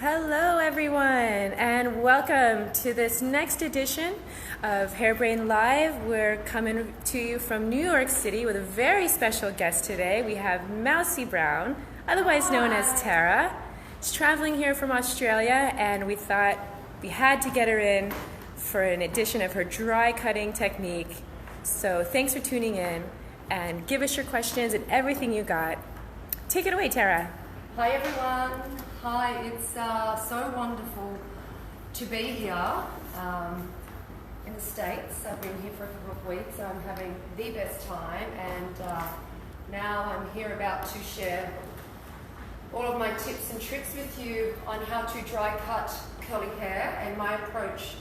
Hello everyone, and welcome to this next edition of Hairbrain Live. We're coming to you from New York City with a very special guest today. We have Mousy Brown, otherwise known as Tara. She's traveling here from Australia, and we thought we had to get her in for an edition of her dry cutting technique. So thanks for tuning in, and give us your questions and everything you got. Take it away, Tara. Hi everyone. Hi, it's so wonderful to be here in the States. I've been here for a couple of weeks. I'm having the best time, and now I'm here about to share all of my tips and tricks with you on how to dry cut curly hair and my approach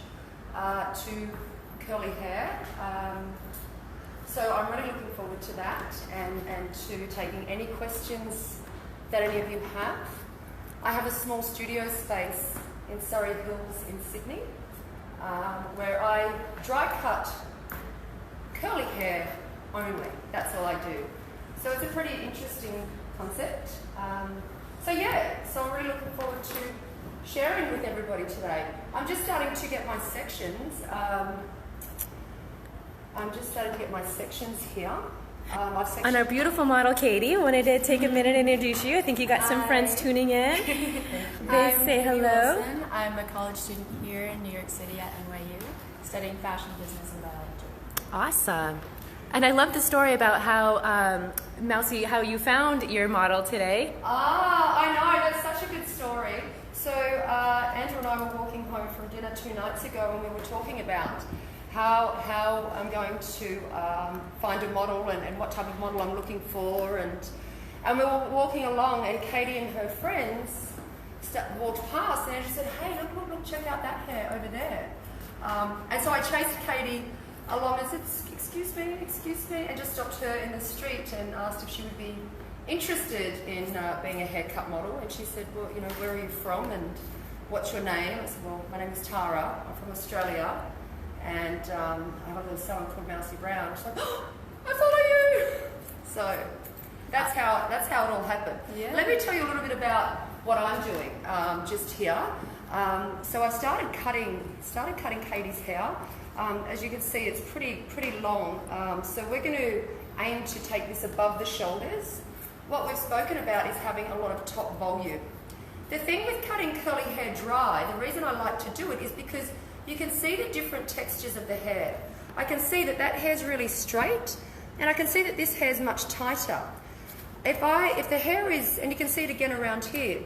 to curly hair. So I'm really looking forward to that and to taking any questions that any of you have. I have a small studio space in Surrey Hills in Sydney where I dry cut curly hair only. That's all I do. So it's a pretty interesting concept. So I'm really looking forward to sharing with everybody today. I'm just starting to get my sections. Here. On our beautiful model, Katie, wanted to take a minute and introduce you. I think you got some friends tuning in. They say hello. Wilson. I'm a college student here in New York City at NYU, studying fashion business and biology. Awesome. And I love the story about how, Mousy, how you found your model today. I know, that's such a good story. So Andrew and I were walking home from dinner 2 nights ago, and we were talking about how I'm going to find a model and what type of model I'm looking for, and we were walking along, and Katie and her friends walked past, and she said, "Hey, look, check out that hair over there." And so I chased Katie along and said, excuse me, and just stopped her in the street and asked if she would be interested in being a haircut model. And she said, "Well, where are you from and what's your name?" I said, "Well, my name is Tara. I'm from Australia. And I have a little son called Mousy Brown." She's like, "Oh, I follow you!" So that's how it all happened. Yeah. Let me tell you a little bit about what I'm doing just here. So I started cutting Katie's hair. As you can see, it's pretty long. So we're going to aim to take this above the shoulders. What we've spoken about is having a lot of top volume. The thing with cutting curly hair dry, the reason I like to do it is because you can see the different textures of the hair. I can see that hair's really straight, and I can see that this hair's much tighter. If the hair is, and you can see it again around here,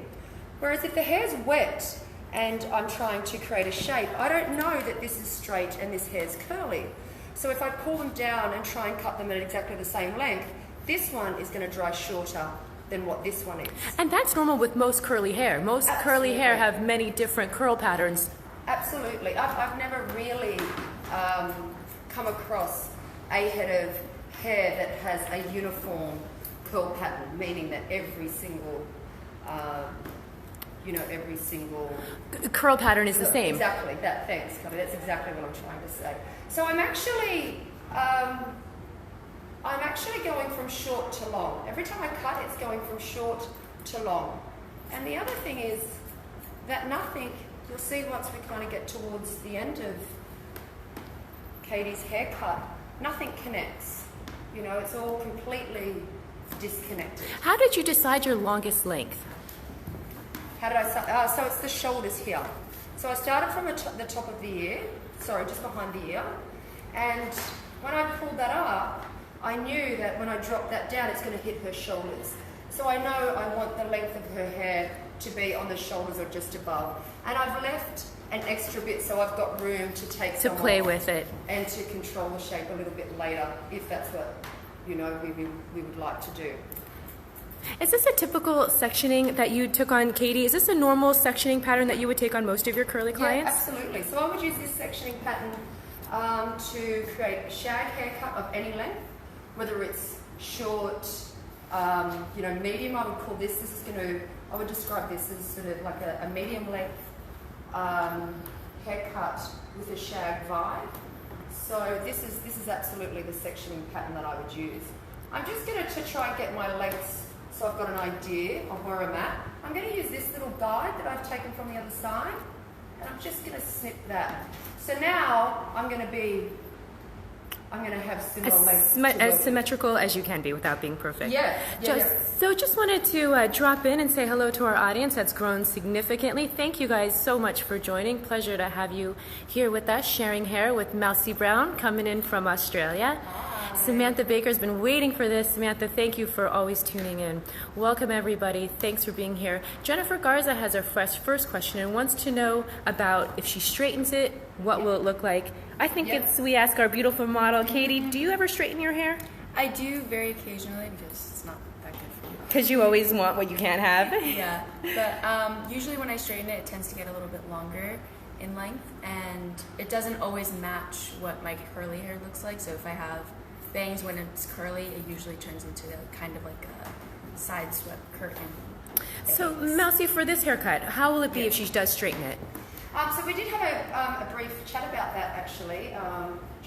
whereas if the hair's wet and I'm trying to create a shape, I don't know that this is straight and this hair's curly. So if I pull them down and try and cut them at exactly the same length, this one is going to dry shorter than what this one is. And that's normal with most curly hair. Most curly hair have many different curl patterns. Absolutely. I've never really come across a head of hair that has a uniform curl pattern, meaning that every single curl pattern is the same. Exactly. Thanks, Kelly. That's exactly what I'm trying to say. So I'm actually going from short to long. Every time I cut, it's going from short to long. And the other thing is that you'll see once we kind of get towards the end of Katie's haircut, nothing connects. It's all completely disconnected. How did you decide your longest length? How did I start? So it's the shoulders here. So I started from the top of the ear, just behind the ear. And when I pulled that up, I knew that when I dropped that down, it's going to hit her shoulders. So I know I want the length of her hair to be on the shoulders or just above. And I've left an extra bit so I've got room to take to play with it and to control the shape a little bit later if that's what we would like to do. Is this a typical sectioning that you took on Katie? Is this a normal sectioning pattern that you would take on most of your curly clients? Yeah, absolutely. So I would use this sectioning pattern to create a shag haircut of any length, whether it's short, medium. I would call this. I would describe this as sort of like a medium length haircut with a shag vibe. So this is absolutely the sectioning pattern that I would use. I'm just going to try and get my lengths so I've got an idea of where I'm at. I'm going to use this little guide that I've taken from the other side, and I'm just going to snip that. So now I'm going to have similar lengths. As symmetrical as you can be without being perfect. Yeah. So just wanted to drop in and say hello to our audience that's grown significantly. Thank you guys so much for joining. Pleasure to have you here with us, sharing hair with Mousy Brown, coming in from Australia. Samantha Baker's been waiting for this. Samantha, thank you for always tuning in. Welcome, everybody. Thanks for being here. Jennifer Garza has our first question and wants to know about if she straightens it, what will it look like? I think we ask our beautiful model, Katie, do you ever straighten your hair? I do very occasionally because it's not that good for you. Because you always want what you can't have. Yeah, but usually when I straighten it, it tends to get a little bit longer in length, and it doesn't always match what my curly hair looks like. So if I have bangs when it's curly, it usually turns into kind of like a side swept curtain. So, Mousy, for this haircut, how will it be if she does straighten it? So we did have a brief chat about that actually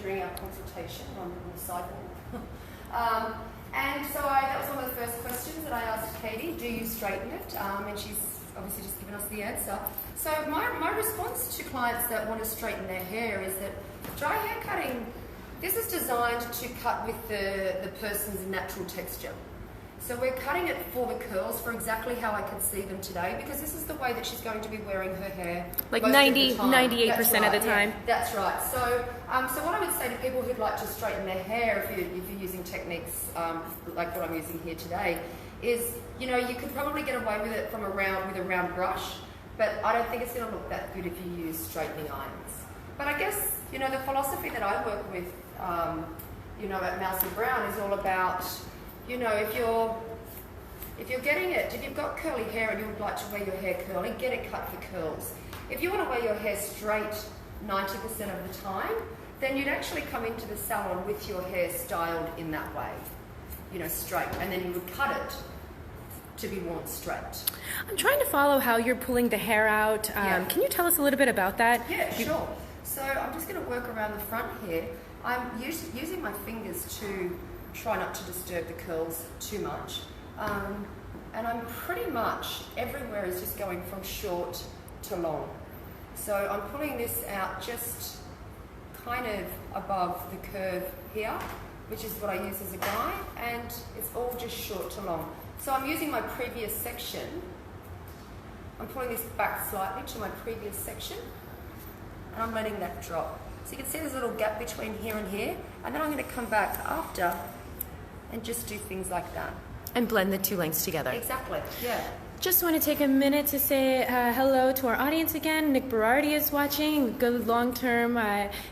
during our consultation on the sidewalk. And so that was one of the first questions that I asked Katie, do you straighten it? And she's obviously just given us the answer. So my response to clients that want to straighten their hair is that dry hair cutting, this is designed to cut with the person's natural texture. So we're cutting it for the curls for exactly how I can see them today, because this is the way that she's going to be wearing her hair. Like 98% of the time. Yeah, that's right. So what I would say to people who'd like to straighten their hair, if you're using techniques like what I'm using here today, is you could probably get away with it with a round brush, but I don't think it's going to look that good if you use straightening irons. But I guess the philosophy that I work with, at Mousy Brown is all about. If you've got curly hair and you would like to wear your hair curly, get it cut for curls. If you want to wear your hair straight 90% of the time, then you'd actually come into the salon with your hair styled in that way, straight, and then you would cut it to be worn straight. I'm trying to follow how you're pulling the hair out. Can you tell us a little bit about that? Yeah, sure. So I'm just going to work around the front here. I'm using my fingers to try not to disturb the curls too much. And I'm pretty much, everywhere is just going from short to long. So I'm pulling this out just kind of above the curve here, which is what I use as a guide, and it's all just short to long. So I'm using my previous section. I'm pulling this back slightly to my previous section, and I'm letting that drop. So you can see there's a little gap between here and here, and then I'm going to come back after and just do things like that. And blend the two lengths together. Exactly, yeah. Just want to take a minute to say hello to our audience again. Nick Berardi is watching, good long-term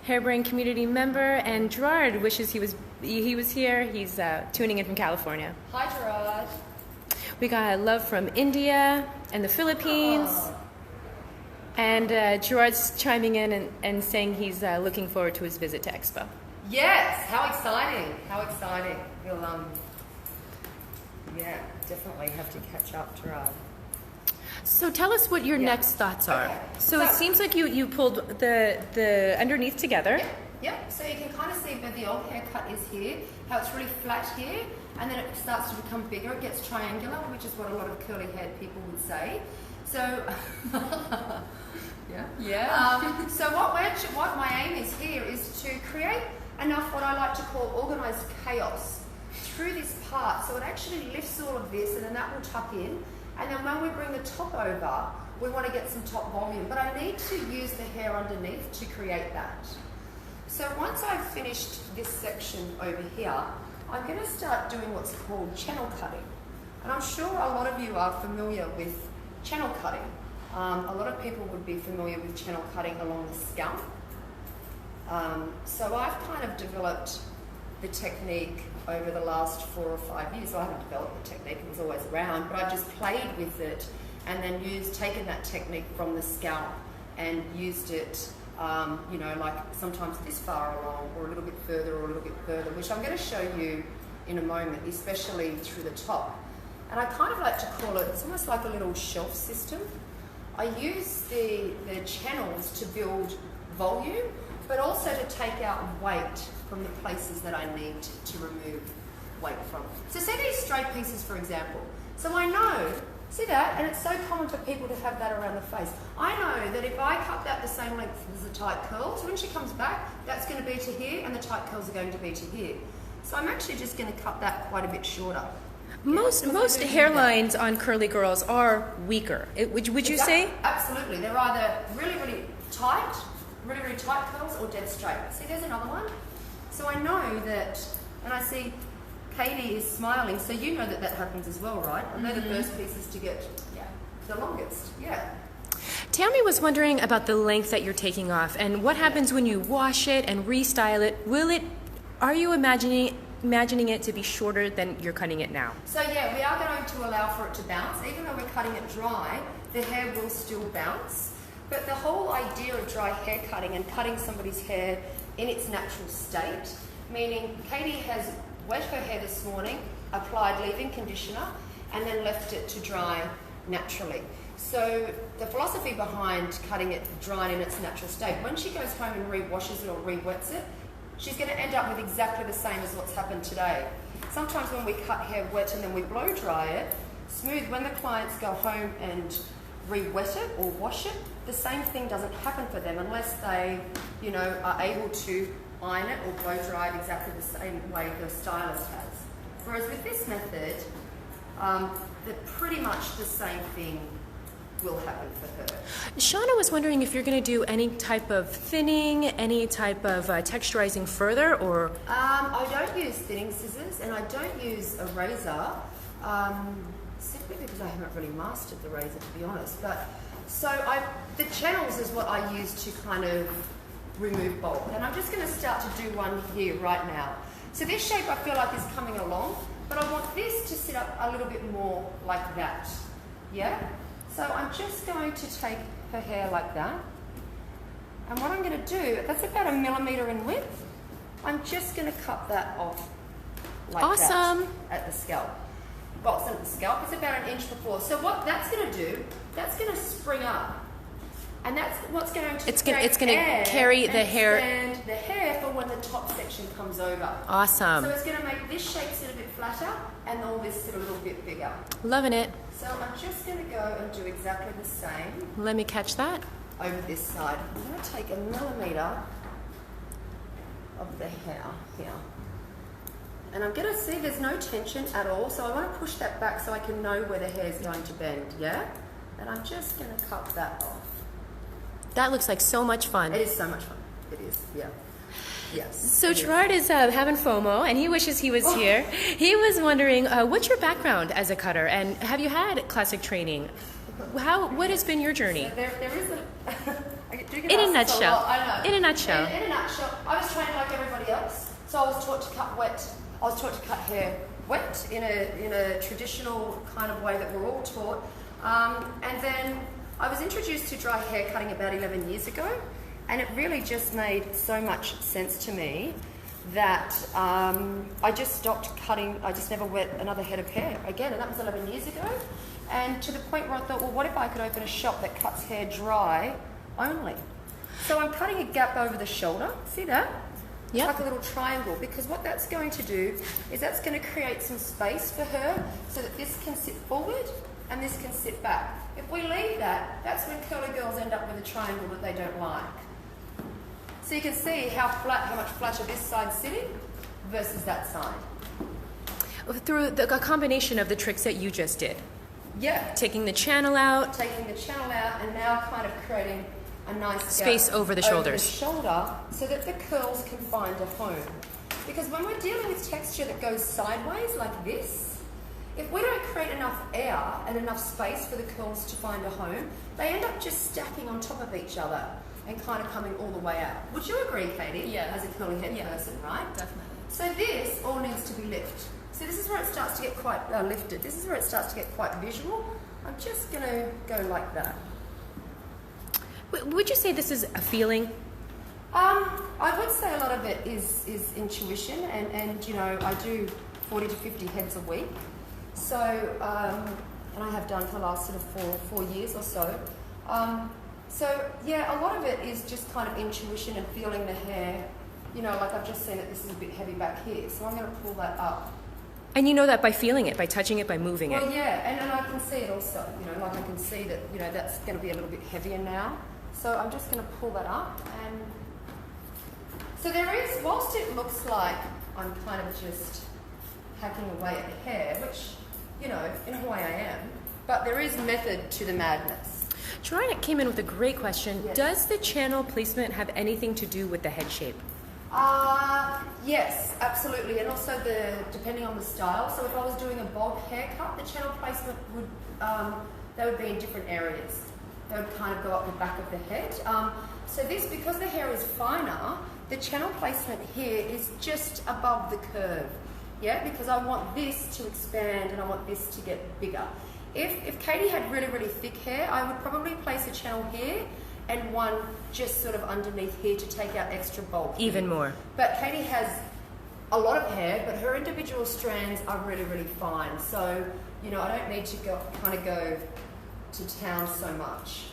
Hairbrain community member, and Gerard wishes he was here. He's tuning in from California. Hi, Gerard. We got love from India and the Philippines. Oh. And Gerard's chiming in and saying he's looking forward to his visit to Expo. Yes, how exciting, how exciting. We'll, definitely have to catch up, Gerard. So tell us what your next thoughts are. Okay. So it seems like you pulled the underneath together. Yeah, so you can kind of see where the old haircut is here, how it's really flat here, and then it starts to become bigger, it gets triangular, which is what a lot of curly-haired people would say. So, so what my aim is here is to create enough what I like to call organised chaos through this part, so it actually lifts all of this, and then that will tuck in, and then when we bring the top over, we want to get some top volume, but I need to use the hair underneath to create that. So once I've finished this section over here, I'm going to start doing what's called channel cutting, and I'm sure a lot of you are familiar with channel cutting. A lot of people would be familiar with channel cutting along the scalp. So I've kind of developed the technique over the last 4 or 5 years. So I haven't developed the technique, it was always around, but I've just played with it and then taken that technique from the scalp and used it, like sometimes this far along or a little bit further or a little bit further, which I'm going to show you in a moment, especially through the top. And I kind of like to call it, it's almost like a little shelf system. I use the channels to build volume, but also to take out weight from the places that I need to remove weight from. So say these straight pieces, for example. So I know See that? And it's so common for people to have that around the face. I know that if I cut that the same length as the tight curl, so when she comes back, that's going to be to here, and the tight curls are going to be to here. So I'm actually just going to cut that quite a bit shorter. Most hairlines on curly girls are weaker. Would you say? Absolutely. They're either really, really tight curls, or dead straight. See, there's another one. So I know that, and I see Katie is smiling, so you know that that happens as well, right? And they're the first pieces to get the longest. Yeah. Tammy was wondering about the length that you're taking off, and what happens when you wash it and restyle it. Are you imagining it to be shorter than you're cutting it now? So yeah, we are going to allow for it to bounce. Even though we're cutting it dry, the hair will still bounce. But the whole idea of dry hair cutting and cutting somebody's hair in its natural state, meaning Katie has wet her hair this morning, applied leave-in conditioner, and then left it to dry naturally. So the philosophy behind cutting it dry in its natural state, when she goes home and re-washes it or re-wets it, she's going to end up with exactly the same as what's happened today. Sometimes when we cut hair wet and then we blow dry it, smooth, when the clients go home and re-wet it or wash it, the same thing doesn't happen for them unless they, are able to iron it or blow dry it exactly the same way the stylist has. Whereas with this method, pretty much the same thing will happen for her. Shauna was wondering if you're going to do any type of thinning, any type of texturizing further, or? I don't use thinning scissors and I don't use a razor, simply because I haven't really mastered the razor, to be honest. But the channels is what I use to kind of remove bulk, and I'm just going to start to do one here right now. So this shape I feel like is coming along, but I want this to sit up a little bit more like that. Yeah? So I'm just going to take her hair like that, and what I'm going to do, that's about 1 millimeter in width, I'm just going to cut that off like that at the scalp. Well, it's not at the scalp, it's about 1 inch before. So what that's going to do, that's going to spring up, and that's what's going to it's going to carry the hair, and the hair for when the top section comes over. Awesome. So it's going to make this shape sit a bit flatter and all this sit a little bit bigger. Loving it. So I'm just going to go and do exactly the same. Let me catch that. Over this side. I'm going to take 1 millimeter of the hair here. And I'm going to see there's no tension at all, so I want to push that back so I can know where the hair is going to bend, yeah? And I'm just going to cut that off. That looks like so much fun. It is so much fun. It is, yeah. Yes. So Gerard is having FOMO, and he wishes he was here. He was wondering, what's your background as a cutter, and have you had classic training? What has been your journey? So there is in a nutshell. In a nutshell, I was trained like everybody else. So I was taught to cut wet. I was taught to cut hair wet in a traditional kind of way that we're all taught. And then I was introduced to dry hair cutting about 11 years ago. And it really just made so much sense to me that I just stopped cutting. I just never wet another head of hair again, and that was 11 years ago. And to the point where I thought, well, what if I could open a shop that cuts hair dry only? So I'm cutting a gap over the shoulder. See that? Yep. Like a little triangle, because what that's going to do is that's going to create some space for her so that this can sit forward and this can sit back. If we leave that, that's when curly girls end up with a triangle that they don't like. So you can see how much flatter this side's sitting versus that side. Through a combination of the tricks that you just did. Yeah. Taking the channel out. Taking the channel out and now kind of creating a nice space over the shoulders. So that the curls can find a home. Because when we're dealing with texture that goes sideways like this, if we don't create enough air and enough space for the curls to find a home, they end up just stacking on top of each other and kind of coming all the way out. Would you agree, Katie? Yeah. As a curly head person, right? Definitely. So this all needs to be lifted. So this is where it starts to get quite lifted. This is where it starts to get quite visual. I'm just going to go like that. Would you say this is a feeling? I would say a lot of it is intuition, and I do 40 to 50 heads a week. So, and I have done for the last sort of four years or so. So yeah, a lot of it is just kind of intuition and feeling the hair. Like I've just seen that this is a bit heavy back here, so I'm going to pull that up And you know that by feeling it, by touching it, by moving it. Well, yeah, and I can see it also, like I can see that, that's going to be a little bit heavier now. So I'm just going to pull that up. And so there is, whilst it looks like I'm kind of just hacking away at the hair, which, in a way I am, but there is method to the madness. Joanna came in with a great question. Yes. Does the channel placement have anything to do with the head shape? Yes, absolutely, and also depending on the style. So if I was doing a bob haircut, the channel placement would they would be in different areas. They would kind of go up the back of the head. So this, because the hair is finer, the channel placement here is just above the curve. Yeah, because I want this to expand and I want this to get bigger. If Katie had really, really thick hair, I would probably place a channel here and one just sort of underneath here to take out extra bulk. Even more. But Katie has a lot of hair, but her individual strands are really, really fine. So, I don't need to go to town so much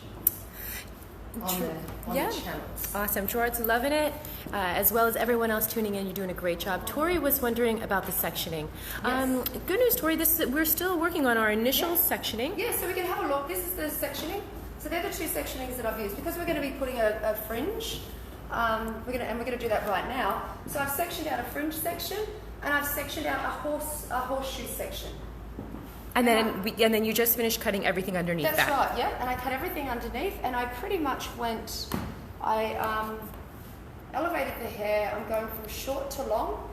on the channels. Awesome. Gerard's loving it, as well as everyone else tuning in. You're doing a great job. Tori was wondering about the sectioning. Yes. Good news, Tori. We're still working on our initial sectioning. Yeah, so we can have a look. This is the sectioning. So they're the two sectionings that I've used because we're going to be putting a fringe. We're going to do that right now. So I've sectioned out a fringe section and I've sectioned out a horseshoe section. And then you just finished cutting everything underneath that. That's right, yeah. And I cut everything underneath, and I pretty much I elevated the hair. I'm going from short to long.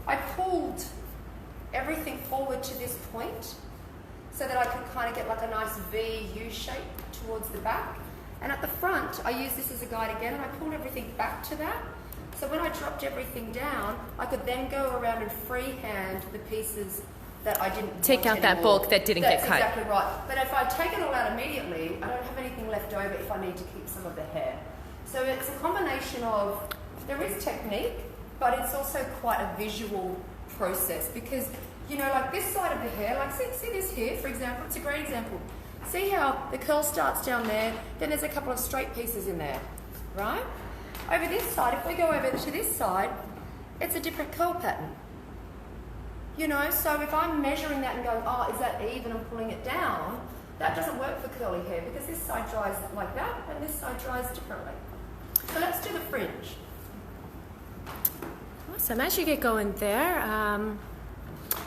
I pulled everything forward to this point so that I could kind of get like a nice V-U shape towards the back. And at the front, I used this as a guide again, and I pulled everything back to that. So when I dropped everything down, I could then go around and freehand the pieces that I didn't take out that bulk that didn't get cut. That's exactly right. But if I take it all out immediately, I don't have anything left over if I need to keep some of the hair. So it's a combination of, there is technique, but it's also quite a visual process because, like this side of the hair, like see this here, for example, it's a great example. See how the curl starts down there, then there's a couple of straight pieces in there, right? Over this side, if we go over to this side, it's a different curl pattern. So if I'm measuring that and going, oh, is that even and pulling it down, that doesn't work for curly hair because this side dries like that and this side dries differently. So let's do the fringe. Awesome. As you get going there,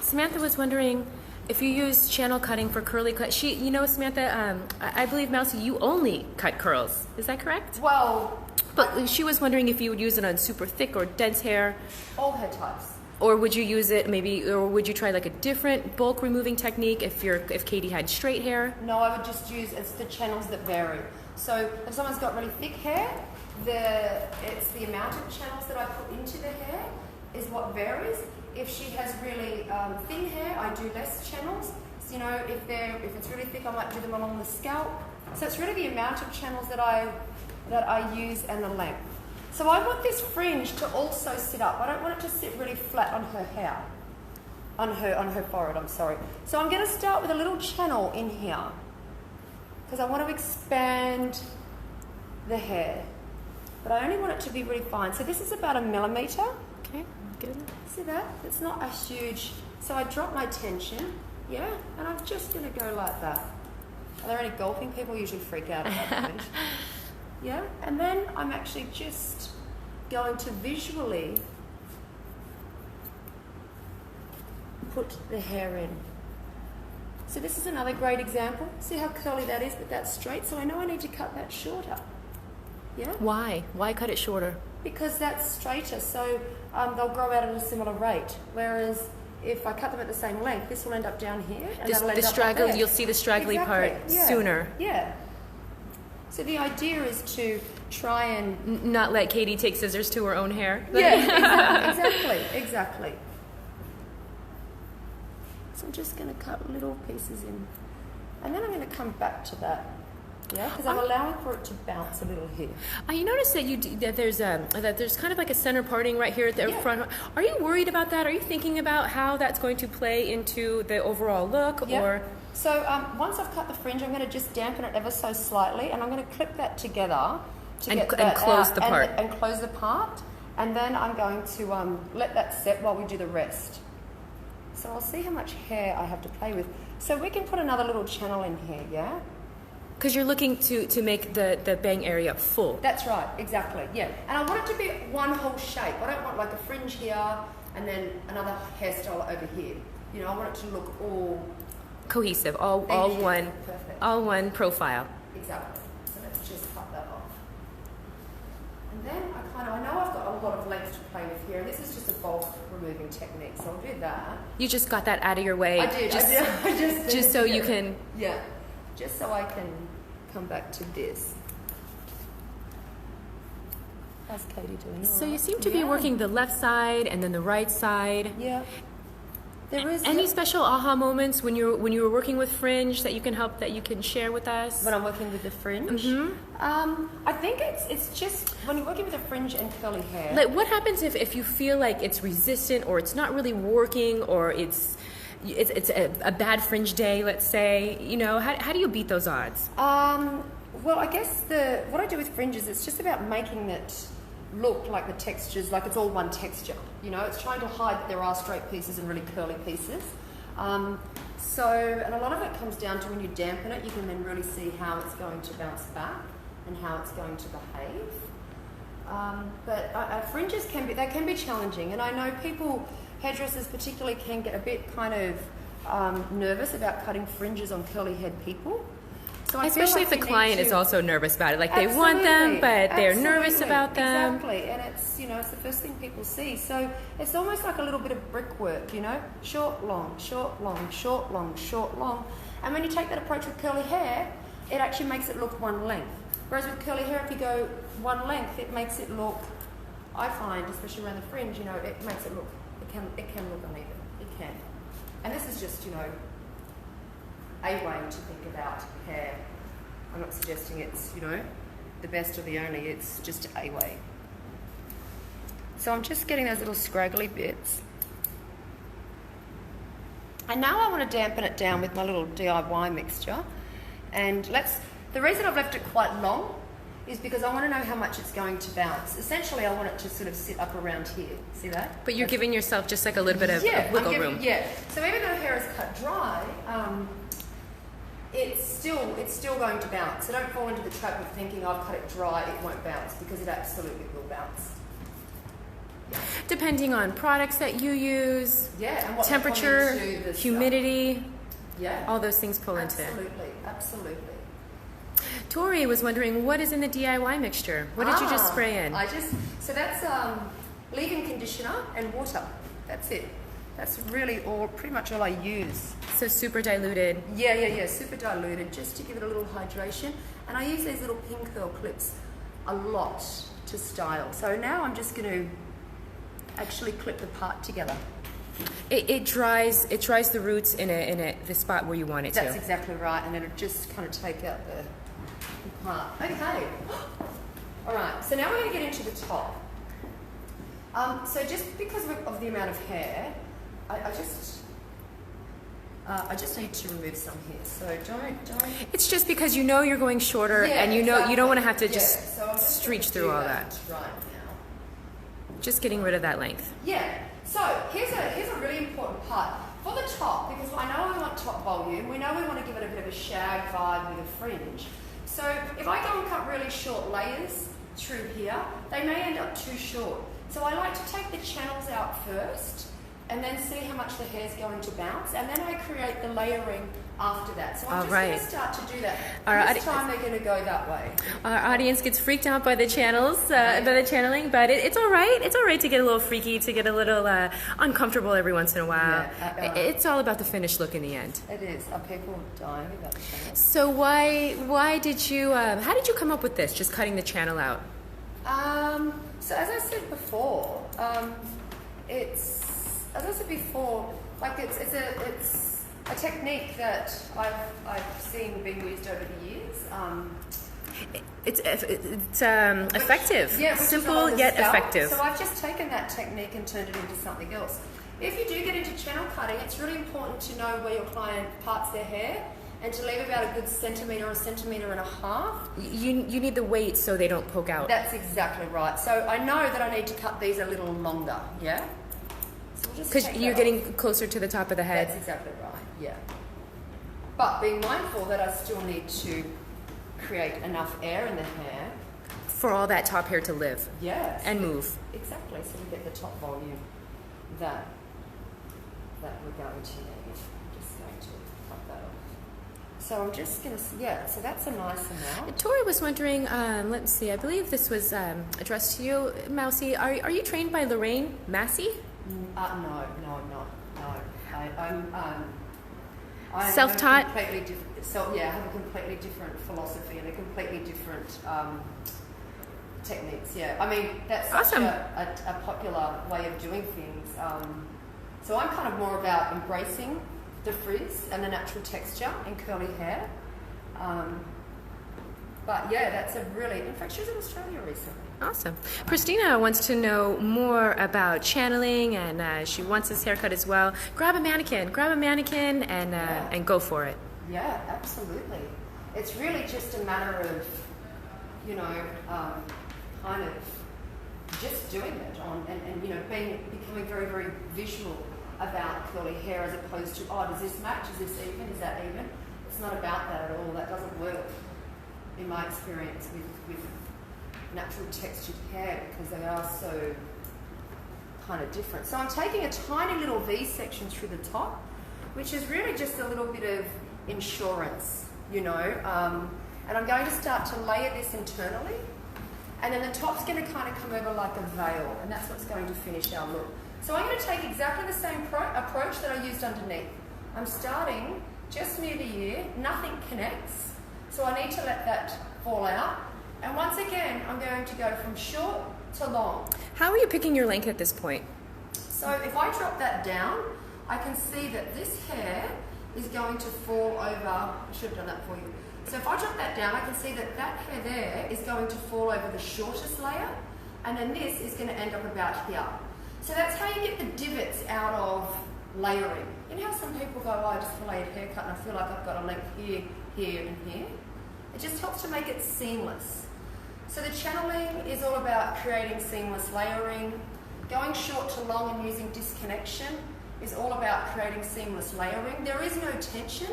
Samantha was wondering if you use channel cutting for curly cut. Samantha, I believe, Mousy, you only cut curls. Is that correct? Well, but she was wondering if you would use it on super thick or dense hair. All hair types. Or would you use it or would you try like a different bulk removing technique if Katie had straight hair? No, I would just use, it's the channels that vary. So if someone's got really thick hair, it's the amount of channels that I put into the hair is what varies. If she has really thin hair, I do less channels. So, if it's really thick, I might do them along the scalp. So it's really the amount of channels that I use and the length. So I want this fringe to also sit up. I don't want it to sit really flat on her hair, on her forehead, I'm sorry. So I'm going to start with a little channel in here because I want to expand the hair. But I only want it to be really fine. So this is about 1 millimeter. Okay, good. See that? It's not a huge... So I drop my tension, yeah, and I'm just going to go like that. Are there any golfing people? Usually freak out about that. Yeah, and then I'm actually just going to visually put the hair in. So this is another great example. See how curly that is, but that's straight. So I know I need to cut that shorter. Yeah? Why? Why cut it shorter? Because that's straighter, so they'll grow out at a similar rate. Whereas if I cut them at the same length, this will end up down here. And that'll end up up there. You'll see the straggly part sooner. Yeah. So the idea is to try and... Not let Katie take scissors to her own hair. Yeah, exactly. So I'm just going to cut little pieces in. And then I'm going to come back to that. Yeah, because I'm allowing for it to bounce a little here. I noticed that there's kind of like a center parting right here at the front. Are you worried about that? Are you thinking about how that's going to play into the overall look? Yep. Or so once I've cut the fringe, I'm going to just dampen it ever so slightly, and I'm going to clip that together and close the part. And close the part, and then I'm going to let that set while we do the rest. So I'll see how much hair I have to play with. So we can put another little channel in here, yeah? Because you're looking to make the bang area full. That's right, exactly, yeah. And I want it to be one whole shape. I don't want like a fringe here and then another hairstyle over here. You know, I want it to look all cohesive, all one, perfect. all one profile. Exactly. So let's just cut that off. And then I know I've got a lot of length to play with here, and this is just a bulk removing technique, so I'll do that. You just got that out of your way. I did. Just so you can. Yeah. Just so I can come back to this. How's Katie doing? So you seem to be working the left side and then the right side. Yeah. There is any special aha moments when you were working with fringe that you can share with us? When I'm working with the fringe, I think it's just when you're working with a fringe and curly hair. Like, what happens if you feel like it's resistant or it's not really working or it's a bad fringe day, let's say? You know, how do you beat those odds? Well, I guess what I do with fringes, it's just about making it look like the textures, like it's all one texture. You know, it's trying to hide that there are straight pieces and really curly pieces. And a lot of it comes down to when you dampen it, you can then really see how it's going to bounce back and how it's going to behave. But fringes can be challenging, and I know hairdressers particularly can get a bit kind of nervous about cutting fringes on curly haired people. So especially if the client is also nervous about it. Like they want them, but they're nervous about them. Exactly, and it's the first thing people see. So it's almost like a little bit of brickwork, you know, short, long, short, long, short, long, short, long. And when you take that approach with curly hair, it actually makes it look one length. Whereas with curly hair, if you go one length, it makes it look, I find, especially around the fringe, you know, it makes it look, it can look uneven. It can. And this is just, a way to think about hair. I'm not suggesting it's, the best or the only, it's just a way. So I'm just getting those little scraggly bits. And now I want to dampen it down with my little DIY mixture. And the reason I've left it quite long is because I want to know how much it's going to bounce. Essentially, I want it to sort of sit up around here. See that? But you're giving yourself just like a little bit of wiggle room. Yeah. So even though hair is cut dry, it's still going to bounce. So don't fall into the trap of thinking I've cut it dry, it won't bounce, because it absolutely will bounce. Depending on products that you use, and what temperature, humidity, all those things pull into it. Absolutely. Tori was wondering, what is in the DIY mixture? What did you just spray in? So that's leave-in conditioner and water. That's it. That's really pretty much all I use. So super diluted. Yeah, super diluted, just to give it a little hydration. And I use these little pin curl clips a lot to style. So now I'm just going to actually clip the part together. It dries the roots in the spot where you want it to. That's exactly right, and it'll just kind of take out the part. Okay. All right. So now we're going to get into the top. So just because of the amount of hair, I just need to remove some here. So don't. It's just because you're going shorter, and you don't want to have to just streach through all that. Right now. Just getting rid of that length. Yeah. So here's a really important part for the top, because I know we want top volume. We know we want to give it a bit of a shag vibe with a fringe. So if I go and cut really short layers through here, they may end up too short. So I like to take the channels out first and then see how much the hair's going to bounce, and then I create the layering after that. So I'm just going to start to do that. This time they're going to go that way. Our audience gets freaked out by the channels, by the channeling, but it's all right. It's all right to get a little freaky, to get a little uncomfortable every once in a while. It's all about the finished look in the end. It is. Are people dying about the channel? So why did you? How did you come up with this? Just cutting the channel out. So as I said before, it's a technique that I've seen being used over the years. It's effective. Simple yet effective. So I've just taken that technique and turned it into something else. If you do get into channel cutting, it's really important to know where your client parts their hair and to leave about a good centimetre or 1.5 centimetres. You need the weight so they don't poke out. That's exactly right. So I know that I need to cut these a little longer, yeah? So we'll just Because take you're that getting off. closer to the top of the head. That's exactly right, yeah. But being mindful that I still need to create enough air in the hair. For all that top hair to live. Yes. And move. Exactly, so we get the top volume that we're going to need. Just going to cut that off. So I'm just going to, yeah, so that's a nice amount. Tori was wondering, let's see, I believe this was addressed to you, Mousy. Are you trained by Lorraine Massey? No, I'm not. No. I'm Self-taught? Completely different. So yeah, I have a completely different philosophy and a completely different techniques. Yeah, I mean that's such awesome. a popular way of doing things. So I'm kind of more about embracing the frizz and the natural texture in curly hair. But yeah, that's a really. In fact, she was in Australia recently. Awesome. Christina wants to know more about channeling, and she wants this haircut as well. Grab a mannequin, and go for it. Yeah, absolutely. It's really just a matter of, kind of just doing it and becoming very, very visual about curly hair as opposed to, does this match? Is this even? Is that even? It's not about that at all. That doesn't work in my experience with natural textured hair because they are so kind of different. So I'm taking a tiny little V section through the top, which is really just a little bit of insurance, and I'm going to start to layer this internally, and then the top's going to kind of come over like a veil, and that's what's going to finish our look. So I'm going to take exactly the same approach that I used underneath. I'm starting just near the ear, nothing connects, so I need to let that fall out. And once again, I'm going to go from short to long. How are you picking your length at this point? So if I drop that down, I can see that this hair is going to fall over. I should have done that for you. So if I drop that down, I can see that that hair there is going to fall over the shortest layer, and then this is going to end up about here. So that's how you get the divots out of layering. You know how some people go, I just have a layered haircut and I feel like I've got a length here, here, and here? It just helps to make it seamless. So the channeling is all about creating seamless layering. Going short to long and using disconnection is all about creating seamless layering. There is no tension,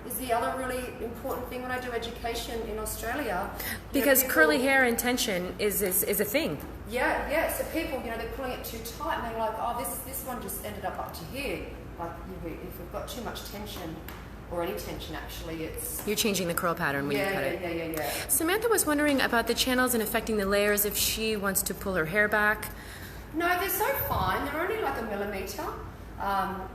is the other really important thing when I do education in Australia. Because curly hair and tension is a thing. Yeah. So people, they're pulling it too tight and they're like, this one just ended up to here. Like if we've got too much tension, or any tension actually, it's... You're changing the curl pattern when you cut it. Yeah. Samantha was wondering about the channels and affecting the layers if she wants to pull her hair back. No, they're so fine. They're only like a millimetre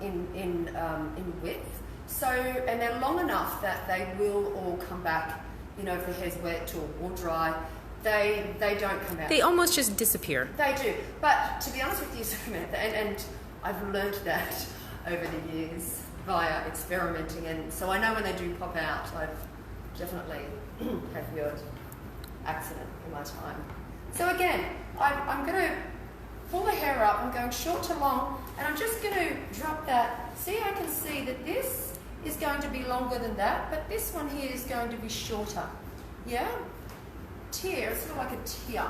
in width. So, and they're long enough that they will all come back, if the hair's wet or dry. They don't come out. They almost just disappear. They do. But to be honest with you, Samantha, and I've learned that over the years via experimenting, and so I know when they do pop out. I've definitely had the odd accident in my time. So again, I'm going to pull the hair up. I'm going short to long, and I'm just going to drop that. See, I can see that this is going to be longer than that, but this one here is going to be shorter. Yeah? Tier, it's sort of like a tier.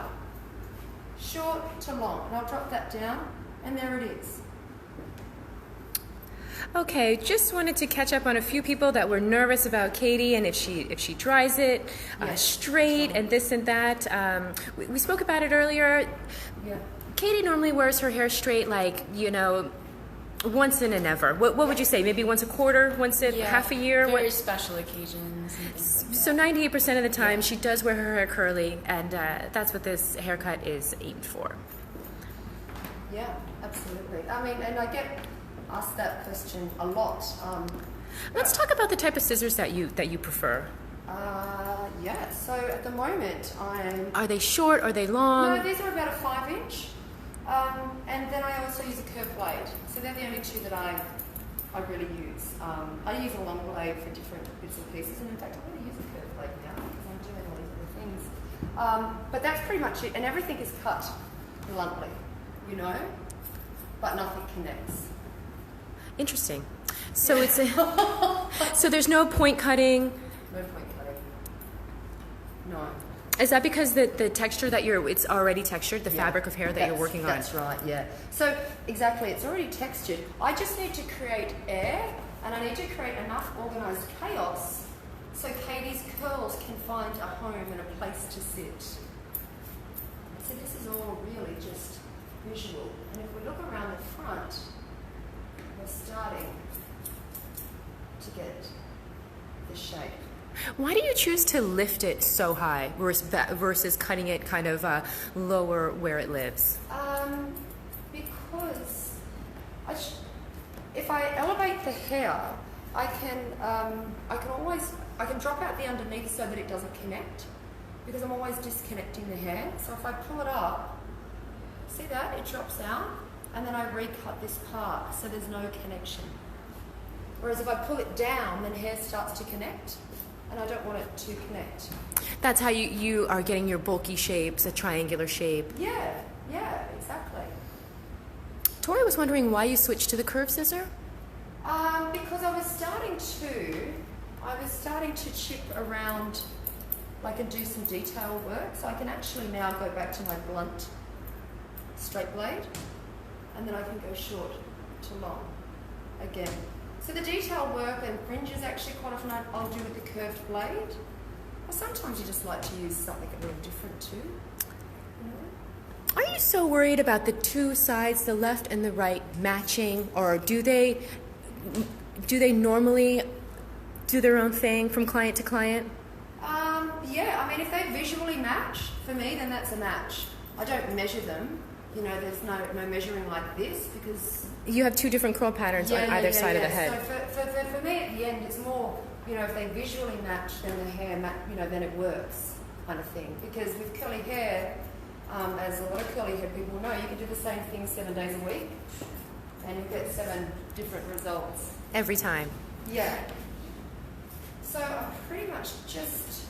Short to long, and I'll drop that down, and there it is. Okay, just wanted to catch up on a few people that were nervous about Katie and if she dries it straight and this and that. We spoke about it earlier. Yeah. Katie normally wears her hair straight once in a never. What would you say? Maybe once a quarter, once in half a year? Very special occasions. And things like so 98% of the time she does wear her hair curly, and that's what this haircut is aimed for. Yeah, absolutely. I mean, and I get asked that question a lot. Let's talk about the type of scissors that you prefer. Yeah, so at the moment Are they short? Are they long? No, these are about a 5-inch. And then I also use a curved blade. So they're the only two that I really use. I use a long blade for different bits and pieces, and in fact I'm going to use a curved blade now because I'm doing all these other things. But that's pretty much it, and everything is cut bluntly, but nothing connects. Interesting. So it's so there's no point cutting. No point cutting. No. Is that because the texture that it's already textured, the fabric of hair that you're working on? That's right, yeah. So exactly, it's already textured. I just need to create air, and I need to create enough organised chaos so Katie's curls can find a home and a place to sit. So this is all really just visual. And if we look around the front, we're starting to get the shape. Why do you choose to lift it so high versus cutting it kind of lower where it lives? Because if I elevate the hair, I can drop out the underneath so that it doesn't connect, because I'm always disconnecting the hair. So if I pull it up, see that? It drops out, and then I recut this part so there's no connection. Whereas if I pull it down, then hair starts to connect, and I don't want it to connect. That's how you are getting your bulky shapes, a triangular shape. Yeah, exactly. Tori was wondering why you switched to the curved scissor? Because I was starting to chip around, like, and do some detail work, so I can actually now go back to my blunt straight blade, and then I can go short to long again. So the detail work and fringes actually quite often I'll do with the curved blade. Or sometimes you just like to use something a little different too. Are you so worried about the two sides, the left and the right, matching, or do they normally do their own thing from client to client? Yeah, I mean, if they visually match, for me, then that's a match. I don't measure them. You know, there's no measuring like this, because you have two different curl patterns on either side of the head. So for me, at the end, it's more, you know, if they visually match, then the hair, then it works, kind of thing. Because with curly hair, as a lot of curly hair people know, you can do the same thing 7 days a week, and you get 7 different results every time. Yeah. So I'm pretty much just.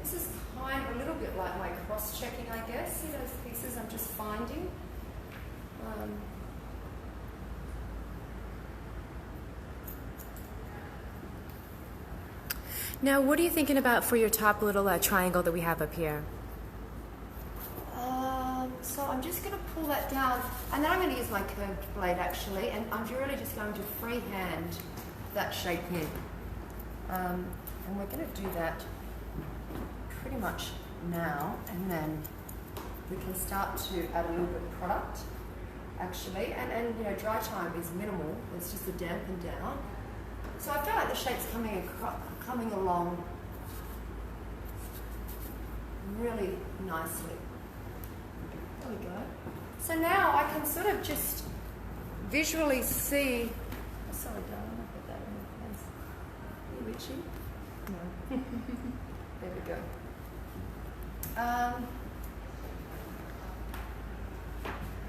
This is kind of a little bit like my cross-checking, I guess. See those pieces I'm just finding? Now, what are you thinking about for your top little triangle that we have up here? So I'm just going to pull that down, and then I'm going to use my curved blade actually, and I'm really just going to freehand that shape in. And we're going to do that pretty much now, and then we can start to add a little bit of product actually, and you know, dry time is minimal, it's just to dampen down. So I feel like the shape's coming along really nicely. There we go. So now I can sort of just visually see. Oh, sorry, darling, I put that in your face. Are you itchy? No. There we go.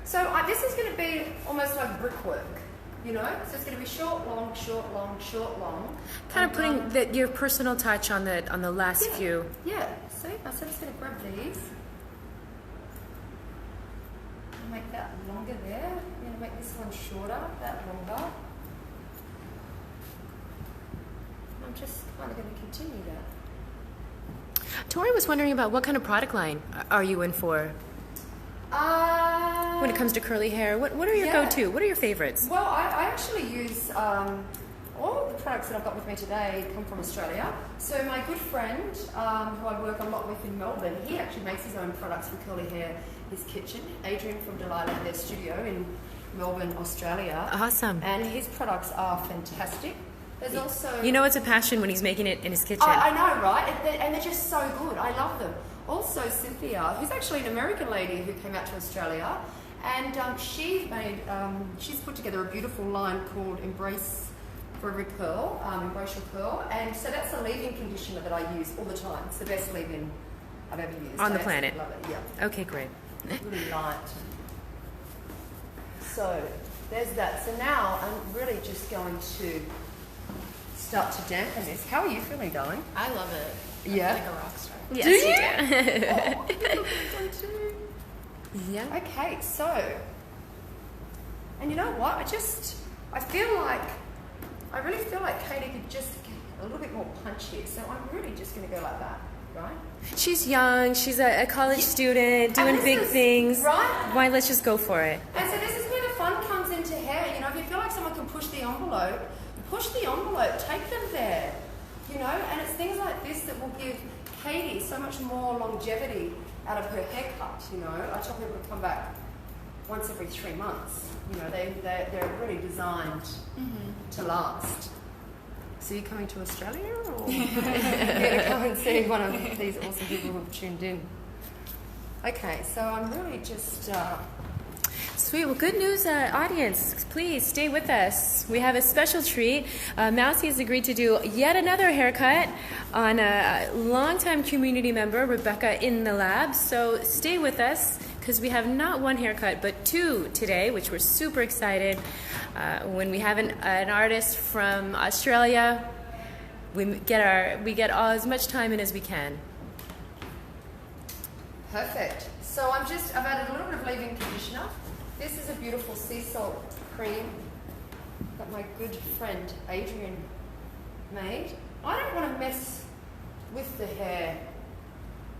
So this is going to be almost like brickwork, you know. So it's going to be short, long, short, long, short, long. Kind of putting your personal touch on the last few. Yeah. See, I said it's going to grab these. Make that longer there. I'm going to make this one shorter, that longer. I'm just kind of going to continue that. Tori was wondering about what kind of product line are you in for? When it comes to curly hair, what are your go-to? What are your favorites? Well, I actually use all the products that I've got with me today come from Australia. So my good friend, who I work a lot with in Melbourne, he actually makes his own products for curly hair. His kitchen, Adrian from Delilah, their studio in Melbourne, Australia. Awesome. And his products are fantastic. There's also... You know it's a passion when he's making it in his kitchen. I know, right? And they're just so good. I love them. Also, Cynthia, who's actually an American lady who came out to Australia, and she's put together a beautiful line called Embrace for Every Curl, Embrace Your Curl, and so that's a leave-in conditioner that I use all the time. It's the best leave-in I've ever used. On the planet. Love it, yeah. Okay, great. Really light. So there's that. So now I'm really just going to start to dampen this. How are you feeling, darling? I love it. Yeah. I feel like a rock star. Yes, do you? do. Oh, you so too. Yeah. Okay, so, and you know what? I really feel like Katie could just get a little bit more punch here. So I'm really just going to go like that, right? she's young. She's a college student doing big things. Right. Why? Let's just go for it. And so this is where the fun comes into hair. You know, if you feel like someone can push the envelope, take them there. You know, and it's things like this that will give Katie so much more longevity out of her haircut. You know, I tell people to come back once every 3 months. You know, they're really designed to last. So you're coming to Australia, or you're going to come and see one of these awesome people who've tuned in? Okay, so I'm really just... Sweet. Well, good news, audience. Please stay with us. We have a special treat. Mousy has agreed to do yet another haircut on a longtime community member, Rebecca, in the lab. So stay with us because we have not one haircut but two today, which we're super excited. When we have an artist from Australia, we get as much time in as we can. Perfect. So I've added a little bit of leave-in conditioner. This is a beautiful sea salt cream that my good friend Adrian made. I don't want to mess with the hair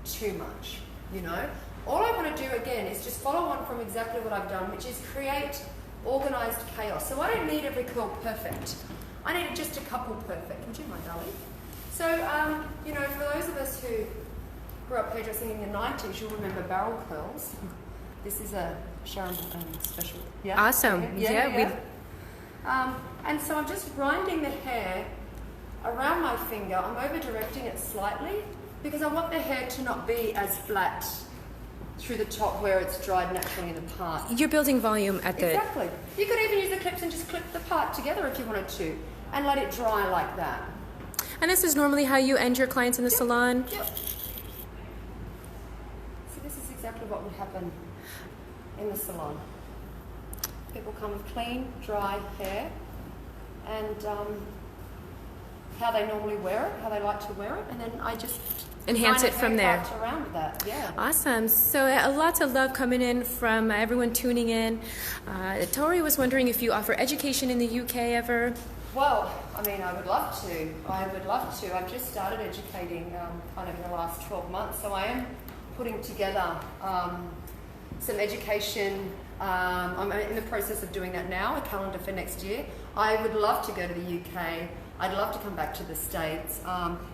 too much, you know. All I want to do again is just follow on from exactly what I've done, which is create organised chaos. So I don't need every curl perfect. I need just a couple perfect. Would you, my darling? So, you know, for those of us who grew up hairdressing in the 90s, you'll remember barrel curls. This is a Sharon special. Yeah. Awesome. Yeah. And so I'm just grinding the hair around my finger. I'm over-directing it slightly because I want the hair to not be as flat through the top where it's dried naturally in the part. You're building volume at the... Exactly. You could even use the clips and just clip the part together if you wanted to and let it dry like that. And this is normally how you end your clients in the salon? Yep. So this is exactly what would happen in the salon. People come with clean, dry hair and how they normally wear it, how they like to wear it, and then I just enhance it from there. Around that, yeah. Awesome. So lots of love coming in from everyone tuning in. Tori was wondering if you offer education in the UK ever. Well, I mean, I would love to. I've just started educating kind of in the last 12 months, so I am putting together some education. I'm in the process of doing that now, a calendar for next year. I would love to go to the UK. I'd love to come back to the States.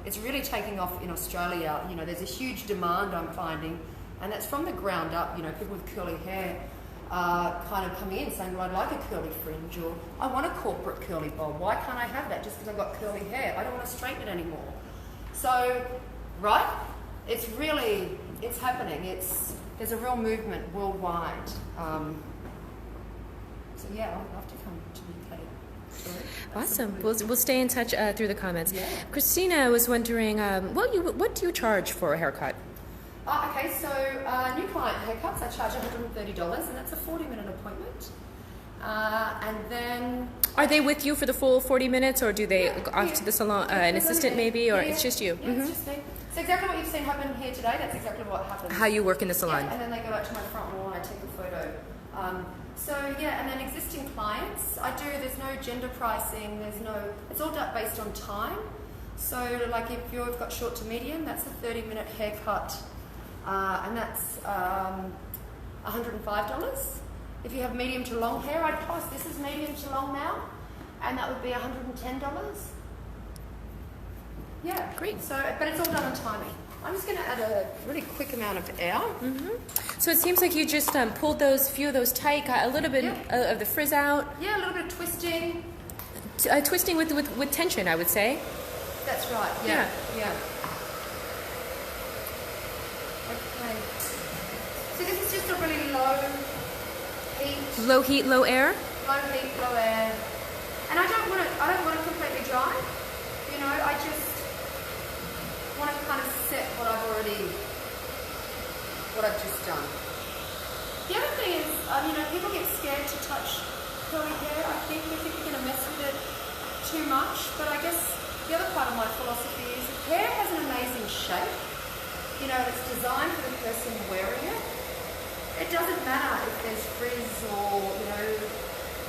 It's really taking off in Australia. You know, there's a huge demand I'm finding, and that's from the ground up. You know, people with curly hair kind of coming in saying, well, I'd like a curly fringe, or I want a corporate curly bob. Why can't I have that just because I've got curly hair? I don't want to straighten it anymore. So, right? It's happening. There's a real movement worldwide. So yeah, I'd love to come to the UK. Awesome. We'll stay in touch through the comments. Yeah. Christina was wondering, what do you charge for a haircut? Okay, so new client haircuts, I charge $130, and that's a 40-minute appointment. And then... Are they with you for the full 40 minutes, or do they go off to the salon, an assistant maybe, or it's just you? Yeah, it's just me. So exactly what you've seen happen here today, that's exactly what happens. How you work in the salon. Yeah, and then they go out to my front wall and I take a photo. So yeah, and then existing clients, there's no gender pricing, it's all based on time. So like if you've got short to medium, that's a 30-minute haircut, and that's $105. If you have medium to long hair, I'd cost, this is medium to long now, and that would be $110. Yeah. Great. So, but it's all done on timing. I'm just going to add a really quick amount of air. Mm-hmm. So it seems like you just pulled few of those tight, got a little bit of the frizz out. Yeah, a little bit of twisting. Twisting with tension, I would say. That's right. Yeah. Okay. So this is just a really low heat. Low heat, low air. Low heat, low air. And I don't want it completely dry. You know, I just want to kind of set what I've just done. The other thing is, people get scared to touch curly hair. I think they think you're going to mess with it too much. But I guess the other part of my philosophy is that hair has an amazing shape. You know, it's designed for the person wearing it. It doesn't matter if there's frizz or,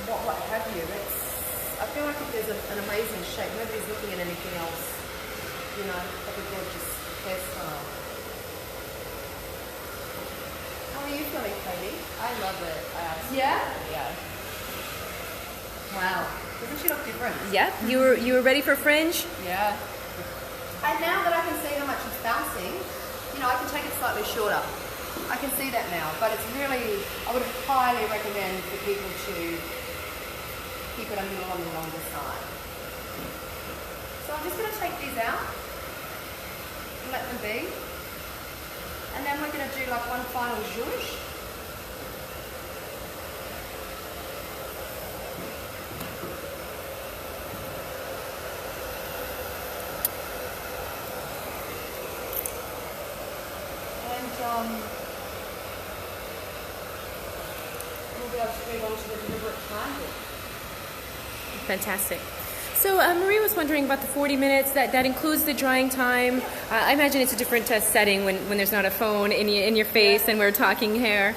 what have you. I feel like if there's an amazing shape, nobody's looking at anything else. Like a gorgeous hairstyle. really, Katie? I love it. I absolutely Yeah? love it, yeah. Wow. Doesn't she look different? Yep. You were ready for fringe? Yeah. And now that I can see how much it's bouncing, you know, I can take it slightly shorter. I can see that now, but it's really, I would highly recommend for people to keep it a little on the longer side. So I'm just going to take these out and let them be. And then we're going to do like one final zhuzh. And we'll be able to move on to the deliberate triangle. Fantastic. So Marie was wondering about the 40 minutes. That includes the drying time. I imagine it's a different setting when there's not a phone in your face and we're talking hair.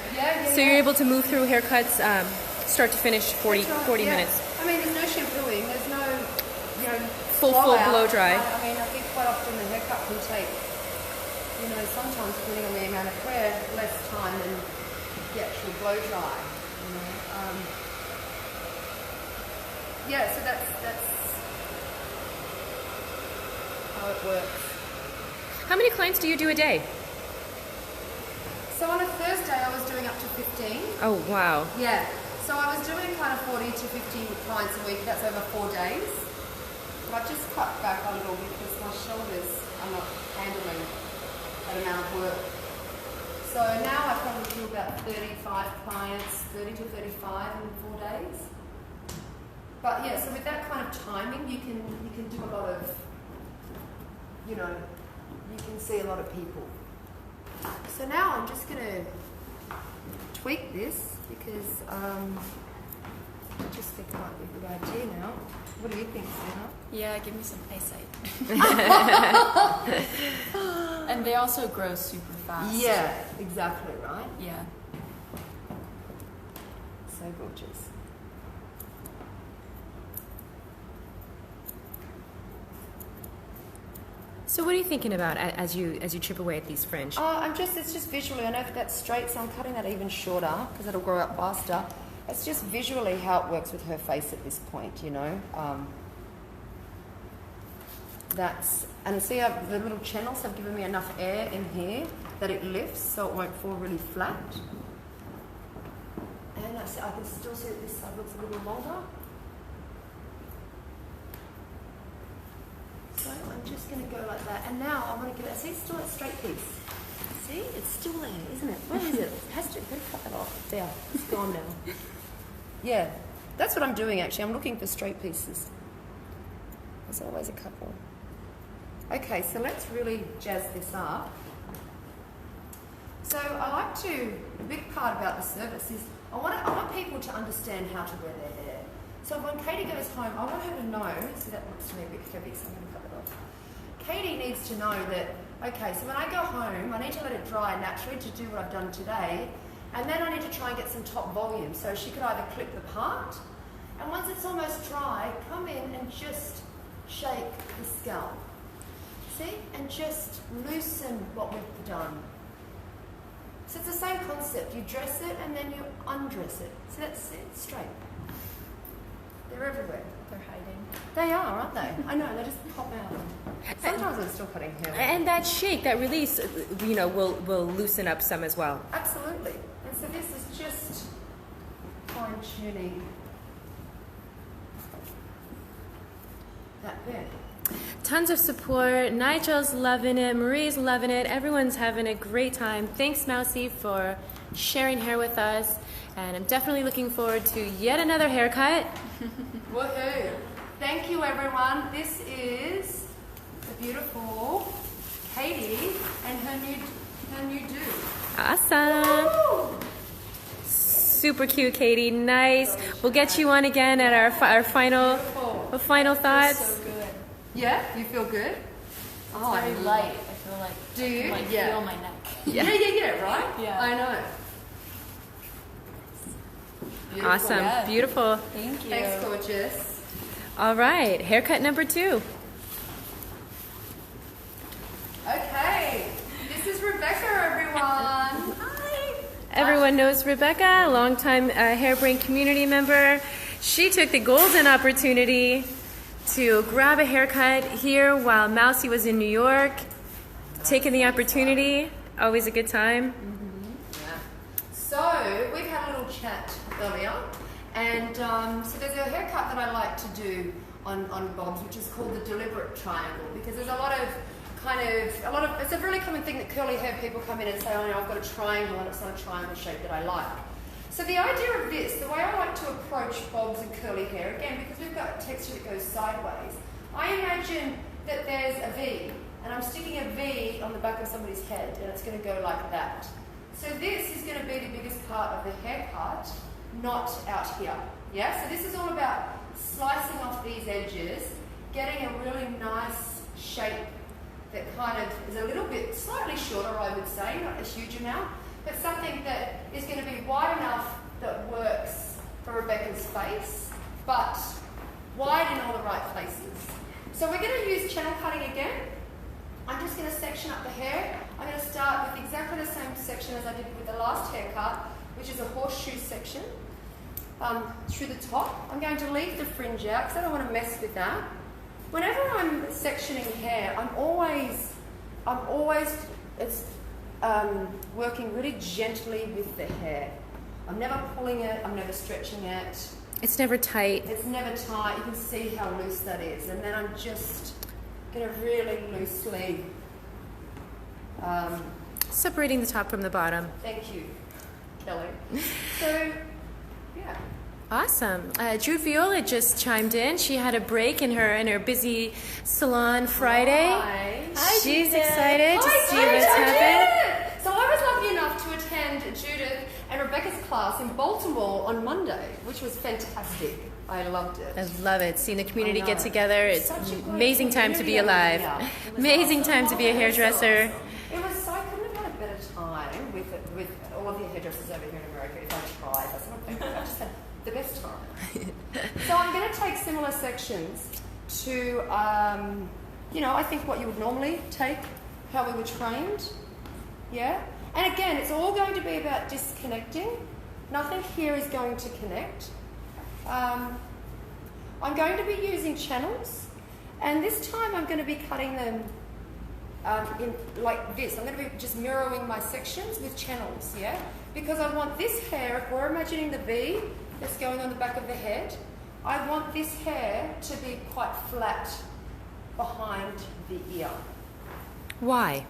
So you're able to move through haircuts start to finish 40 minutes. I mean, there's no shampooing. There's no, you know, Full blow dry. I mean, I think quite often the haircut can take, you know, sometimes depending on the amount of hair, less time than the actual blow dry. You know. Yeah, so that's how it works. How many clients do you do a day? So on a Thursday, I was doing up to 15. Oh, wow. Yeah. So I was doing kind of 40 to 50 clients a week. That's over 4 days. But I've just cut back a little because my shoulders are not handling that amount of work. So now I probably do about 35 clients, 30 to 35 in 4 days. But yeah, so with that kind of timing, you can do a lot of, you know, you can see a lot of people. So now I'm just going to tweak this because I just think it might be a good idea now. What do you think, Sarah? Yeah, give me some eyesight. And they also grow super fast. Yeah, exactly, right? Yeah. So gorgeous. So what are you thinking about as you chip away at these fringe? It's just visually, I know if that's straight, so I'm cutting that even shorter because it'll grow up faster. It's just visually how it works with her face at this point, you know. And see how the little channels have given me enough air in here that it lifts so it won't fall really flat. And I can still see that this side looks a little longer. So I'm just going to go like that. And now I want to give it, see, it's still a straight piece. See, it's still there, isn't it? Where is it? It has to, better cut that off. There, it's gone now. Yeah, that's what I'm doing actually. I'm looking for straight pieces. There's always a couple. Okay, so let's really jazz this up. So the big part about the service is I want people to understand how to wear their hair. So when Katie goes home, I want her to know, see that looks to me a bit heavy, so I'm going to cut it off. Katie needs to know that, okay, so when I go home, I need to let it dry naturally to do what I've done today, and then I need to try and get some top volume. So she could either clip the part, and once it's almost dry, come in and just shake the scalp. See? And just loosen what we've done. So it's the same concept. You dress it and then you undress it. So that's it, straight. They're everywhere. They're hiding. They are, aren't they? I know, they just pop out. Sometimes I'm still cutting hair. And that shake, that release, you know, will loosen up some as well. Absolutely. And so this is just fine-tuning that bit. Tons of support. Nigel's loving it. Marie's loving it. Everyone's having a great time. Thanks, Mousy, for sharing hair with us. And I'm definitely looking forward to yet another haircut. Woohoo! Thank you, everyone. This is the beautiful Katie and her new dude. Awesome. Woo! Super cute, Katie. Nice. We'll get you on again at our final thoughts. So good. Yeah, you feel good? It's very light. I feel like Do you? I can, like, Yeah. feel my neck. Yeah, right? Yeah. I know. Beautiful. Awesome. Yeah. Beautiful. Thank you. Thanks, gorgeous. All right. Haircut number 2. Okay, this is Rebecca, everyone. Hi. everyone knows Rebecca, a longtime Hairbrain community member. She took the golden opportunity to grab a haircut here while Mousy was in New York. Taking the opportunity, always a good time. Yeah. So we've had a little chat earlier, and so there's a haircut that I like to do on bobs, which is called the deliberate triangle, because there's a lot of it's a really common thing that curly hair people come in and say, oh no, I've got a triangle and it's not a triangle shape that I like. So the idea of this, the way I like to approach bobs and curly hair, again, because we've got a texture that goes sideways, I imagine that there's a V, and I'm sticking a V on the back of somebody's head, and it's going to go like that. So this is going to be the biggest part of the haircut, not out here. Yeah, so this is all about slicing off these edges, getting a really nice shape that kind of is a little bit slightly shorter, I would say, not a huge amount, but something that is going to be wide enough that works for Rebecca's face, but wide in all the right places. So we're going to use channel cutting again. I'm just going to section up the hair. I'm going to start with exactly the same section as I did with the last haircut, which is a horseshoe section through the top. I'm going to leave the fringe out because I don't want to mess with that. Whenever I'm sectioning hair, I'm always working really gently with the hair. I'm never pulling it, I'm never stretching it. It's never tight. It's never tight. You can see how loose that is. And then I'm just going to really loosely... separating the top from the bottom. Thank you, Kelly. So, yeah. Awesome. Drew Viola just chimed in. She had a break in her busy salon Friday. Hi. She's Judith. excited to see what's happened. So I was lucky enough to attend Judith and Rebecca's class in Baltimore on Monday, which was fantastic. I loved it. I love it. Seeing the community get together. It's Such a great amazing time to be community alive. over here. It was Amazing awesome. time to be a hairdresser. It was so, I couldn't have had a better time with all of the hairdressers over here in America if I tried. That's what I'm thinking. I just had the best time. So I'm going to take similar sections to, I think what you would normally take, how we were trained. Yeah? And again, it's all going to be about disconnecting. Nothing here is going to connect. I'm going to be using channels, and this time I'm going to be cutting them in like this. I'm going to be just mirroring my sections with channels, yeah? Because I want this hair, if we're imagining the V that's going on the back of the head, I want this hair to be quite flat behind the ear. Why?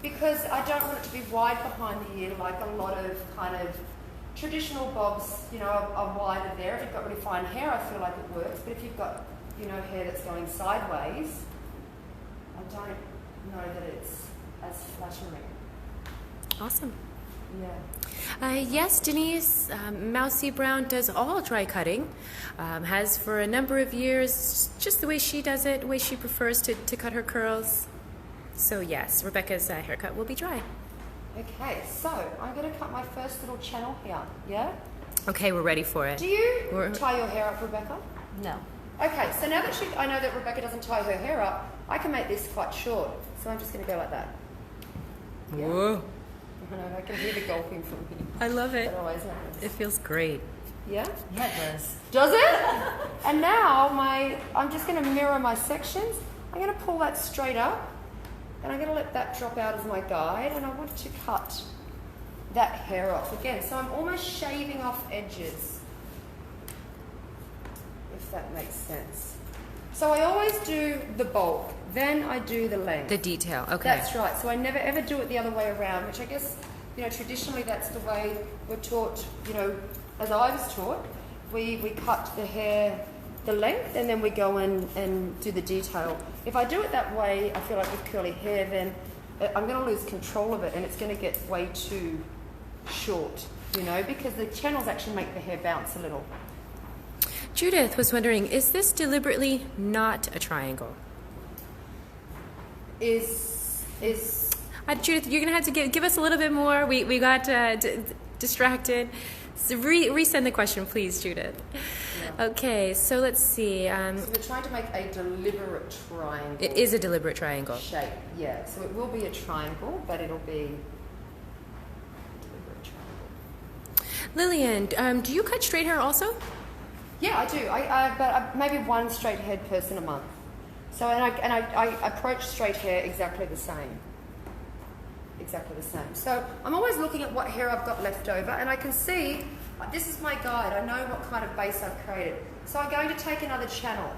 Because I don't want it to be wide behind the ear like a lot of kind of traditional bobs, are wider there. If you've got really fine hair, I feel like it works. But if you've got, hair that's going sideways, I don't know that it's as flattering. Awesome. Yeah. Yes, Denise, Mousy Brown does all dry cutting. Has for a number of years, just the way she does it, the way she prefers to cut her curls. So yes, Rebecca's haircut will be dry. Okay, so I'm going to cut my first little channel here, yeah? Okay, we're ready for it. Do you tie your hair up, Rebecca? No. Okay, so now that I know that Rebecca doesn't tie her hair up, I can make this quite short. So I'm just going to go like that. Yeah. Whoa. I know, I can hear the gulping from here. I love it. That always happens. It feels great. Yeah? Yeah, it does. Does it? And now I'm just going to mirror my sections. I'm going to pull that straight up, and I'm going to let that drop out as my guide, and I want to cut that hair off again. So I'm almost shaving off edges, if that makes sense. So I always do the bulk, then I do the length. The detail, okay. That's right. So I never ever do it the other way around, which I guess, traditionally that's the way we're taught, as I was taught. We cut the hair the length and then we go in and do the detail. If I do it that way, I feel like with curly hair, then I'm going to lose control of it and it's going to get way too short, because the channels actually make the hair bounce a little. Judith was wondering, is this deliberately not a triangle? Judith, you're going to have to give us a little bit more. We got distracted. So resend the question, please, Judith. Yeah. Okay, so let's see. So we're trying to make a deliberate triangle. It is a deliberate triangle. Shape, yeah. So it will be a triangle, but it'll be a deliberate triangle. Lillian, do you cut straight hair also? Yeah, I do. But maybe one straight haired person a month. So I approach straight hair exactly the same. Exactly the same. So I'm always looking at what hair I've got left over, and I can see this is my guide. I know what kind of base I've created. So I'm going to take another channel.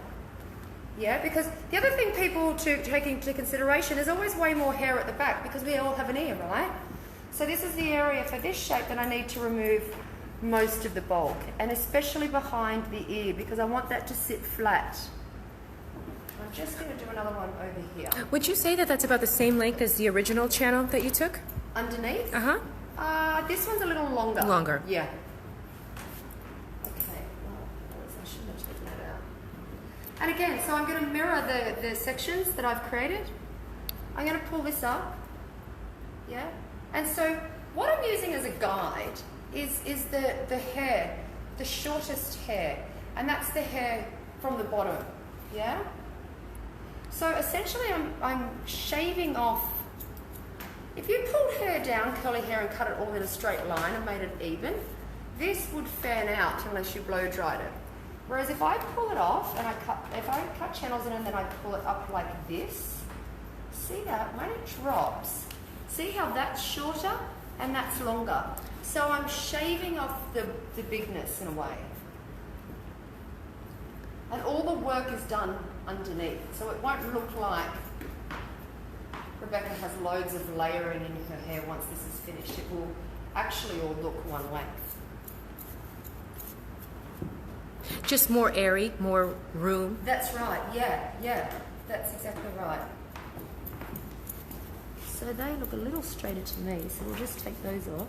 Yeah, because the other thing people to take into consideration is always way more hair at the back because we all have an ear, right? So this is the area for this shape that I need to remove most of the bulk, and especially behind the ear because I want that to sit flat. I'm just going to do another one over here. Would you say that that's about the same length as the original channel that you took? Underneath? Uh-huh. This one's a little longer. Longer. Yeah. Okay. Well, I shouldn't have taken that out. And again, so I'm going to mirror the sections that I've created. I'm going to pull this up. Yeah. And so what I'm using as a guide is the hair, the shortest hair. And that's the hair from the bottom. Yeah. So essentially I'm shaving off. If you pulled hair down, curly hair, and cut it all in a straight line and made it even, this would fan out unless you blow dried it. Whereas if I pull it off and if I cut channels in and then I pull it up like this, see that? When it drops, see how that's shorter and that's longer. So I'm shaving off the bigness in a way. And all the work is done underneath, so it won't look like Rebecca has loads of layering in her hair once this is finished. It will actually all look one length. Just more airy, more room. That's right, yeah, that's exactly right. So they look a little straighter to me, so we'll just take those off.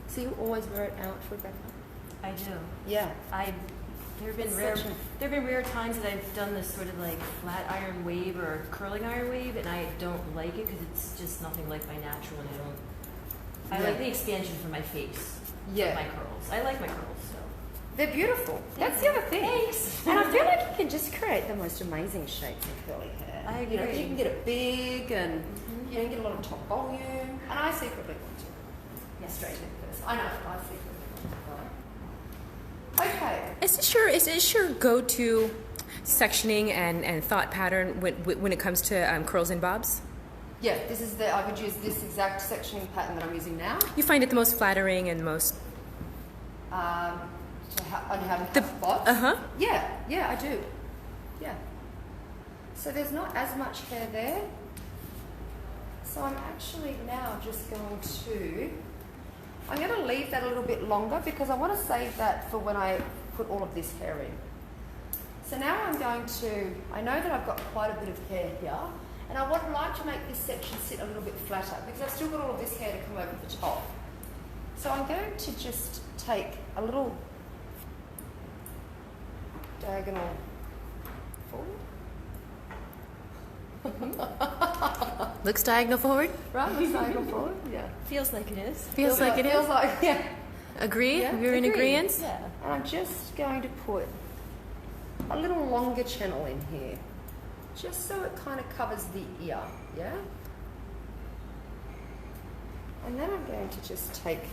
So you always wear it out, Rebecca? I do. Yeah. There have been rare times that I've done this sort of like flat iron wave or curling iron wave, and I don't like it because it's just nothing like my natural, and I like the expansion for my face. Yeah. My curls. I like my curls, so. They're beautiful. That's the other thing. Thanks. And I feel like you can just create the most amazing shapes in curly hair. I You know, agree. you can get it big and you can get a lot of top volume. And I secretly want to. Yes. Straight in person. I know. I secretly want to. Okay. Is this your go-to sectioning and thought pattern when it comes to curls and bobs? Yeah, I would use this exact sectioning pattern that I'm using now. You find it the most flattering and most... To have spots. Yeah, I do. Yeah. So there's not as much hair there. So I'm actually now just going to... I'm going to leave that a little bit longer because I want to save that for when I put all of this hair in. So now I'm going to... I know that I've got quite a bit of hair here, and I would like to make this section sit a little bit flatter because I've still got all of this hair to come over the top. So I'm going to just take a little diagonal forward. Looks diagonal forward? Right, looks diagonal forward, yeah. Feels like it is. Feels like it is? Feels like, yeah. Agree? Yeah, You're in agree. agreement? Yeah. And I'm just going to put a little longer channel in here, just so it kind of covers the ear, yeah? And then I'm going to just take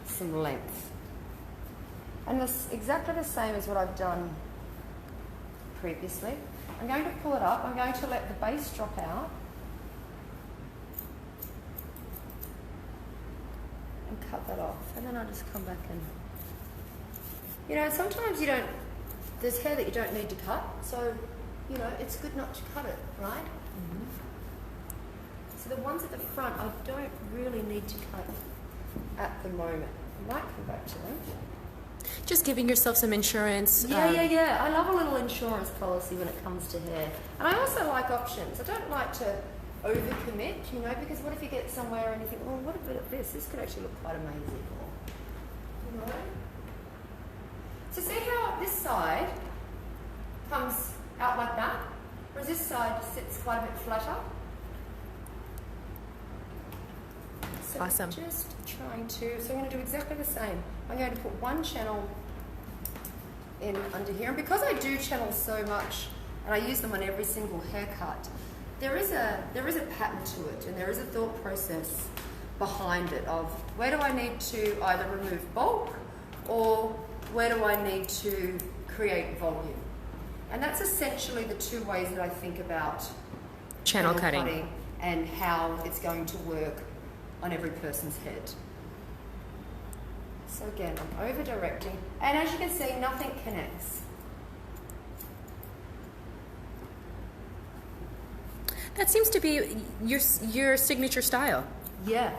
some length. And this exactly the same as what I've done previously. I'm going to pull it up. I'm going to let the base drop out. And cut that off. And then I'll just come back and... You know, sometimes you don't... There's hair that you don't need to cut. So, you know, it's good not to cut it, right? Mm-hmm. So the ones at the front, I don't really need to cut at the moment. I might come back to them. Just giving yourself some insurance. Yeah. I love a little insurance policy when it comes to hair. And I also like options. I don't like to overcommit, you know, because what if you get somewhere and you think, well, what about this? This could actually look quite amazing. You know? So see how this side comes out like that? Whereas this side sits quite a bit flatter. So Awesome. Just trying to, so I'm going to do exactly the same. I'm going to put one channel in under here. And because I do channel so much and I use them on every single haircut, there is a pattern to it, and there is a thought process behind it of where do I need to either remove bulk or where do I need to create volume. And that's essentially the two ways that I think about Channel cutting and how it's going to work on every person's head. So again, I'm over directing, and as you can see, nothing connects. That seems to be your signature style. Yeah,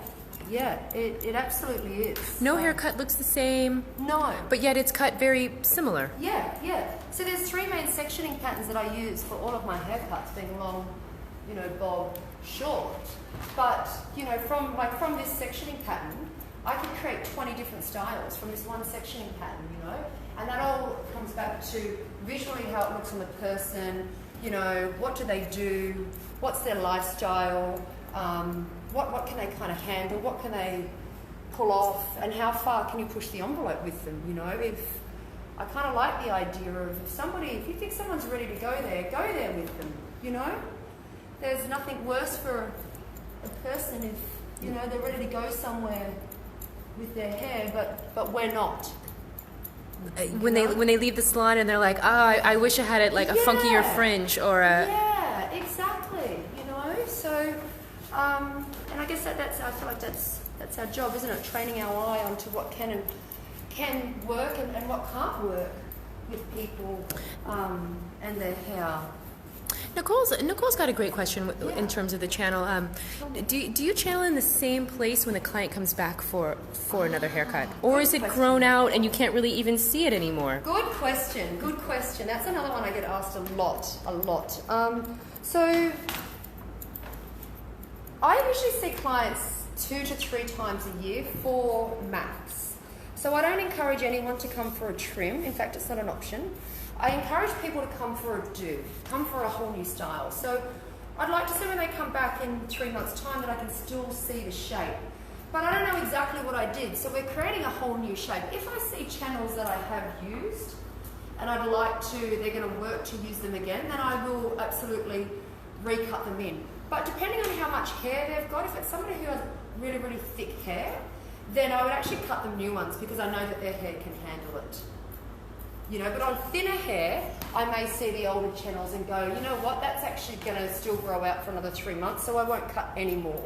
it absolutely is. No haircut looks the same. No. But yet it's cut very similar. Yeah. So there's three main sectioning patterns that I use for all of my haircuts, being long, bob, short. But, from this sectioning pattern, I could create 20 different styles from this one sectioning pattern, And that all comes back to visually how it looks on the person, what do they do, what's their lifestyle, what can they kind of handle, what can they pull off, and how far can you push the envelope with them, If I kind of like the idea of if you think someone's ready to go there with them, There's nothing worse for a person if, they're ready to go somewhere with their hair, but we're not. When they leave the salon and they're like, I wish I had it like a funkier fringe or a... Yeah, exactly, So, and I guess I feel like that's our job, isn't it? Training our eye onto what can work and what can't work with people and their hair. Nicole's got a great question in terms of the channel. Do you channel in the same place when the client comes back for another haircut? Or is it grown out and you can't really even see it anymore? Good question. That's another one I get asked a lot. So I usually see clients 2 to 3 times a year for max. So I don't encourage anyone to come for a trim. In fact, it's not an option. I encourage people to come for a do, come for a whole new style. So I'd like to see when they come back in 3 months' time that I can still see the shape. But I don't know exactly what I did, so we're creating a whole new shape. If I see channels that I have used and they're going to work to use them again, then I will absolutely recut them in. But depending on how much hair they've got, if it's somebody who has really, really thick hair, then I would actually cut them new ones because I know that their hair can handle it. But on thinner hair, I may see the older channels and go, you know what, that's actually going to still grow out for another 3 months, so I won't cut any more.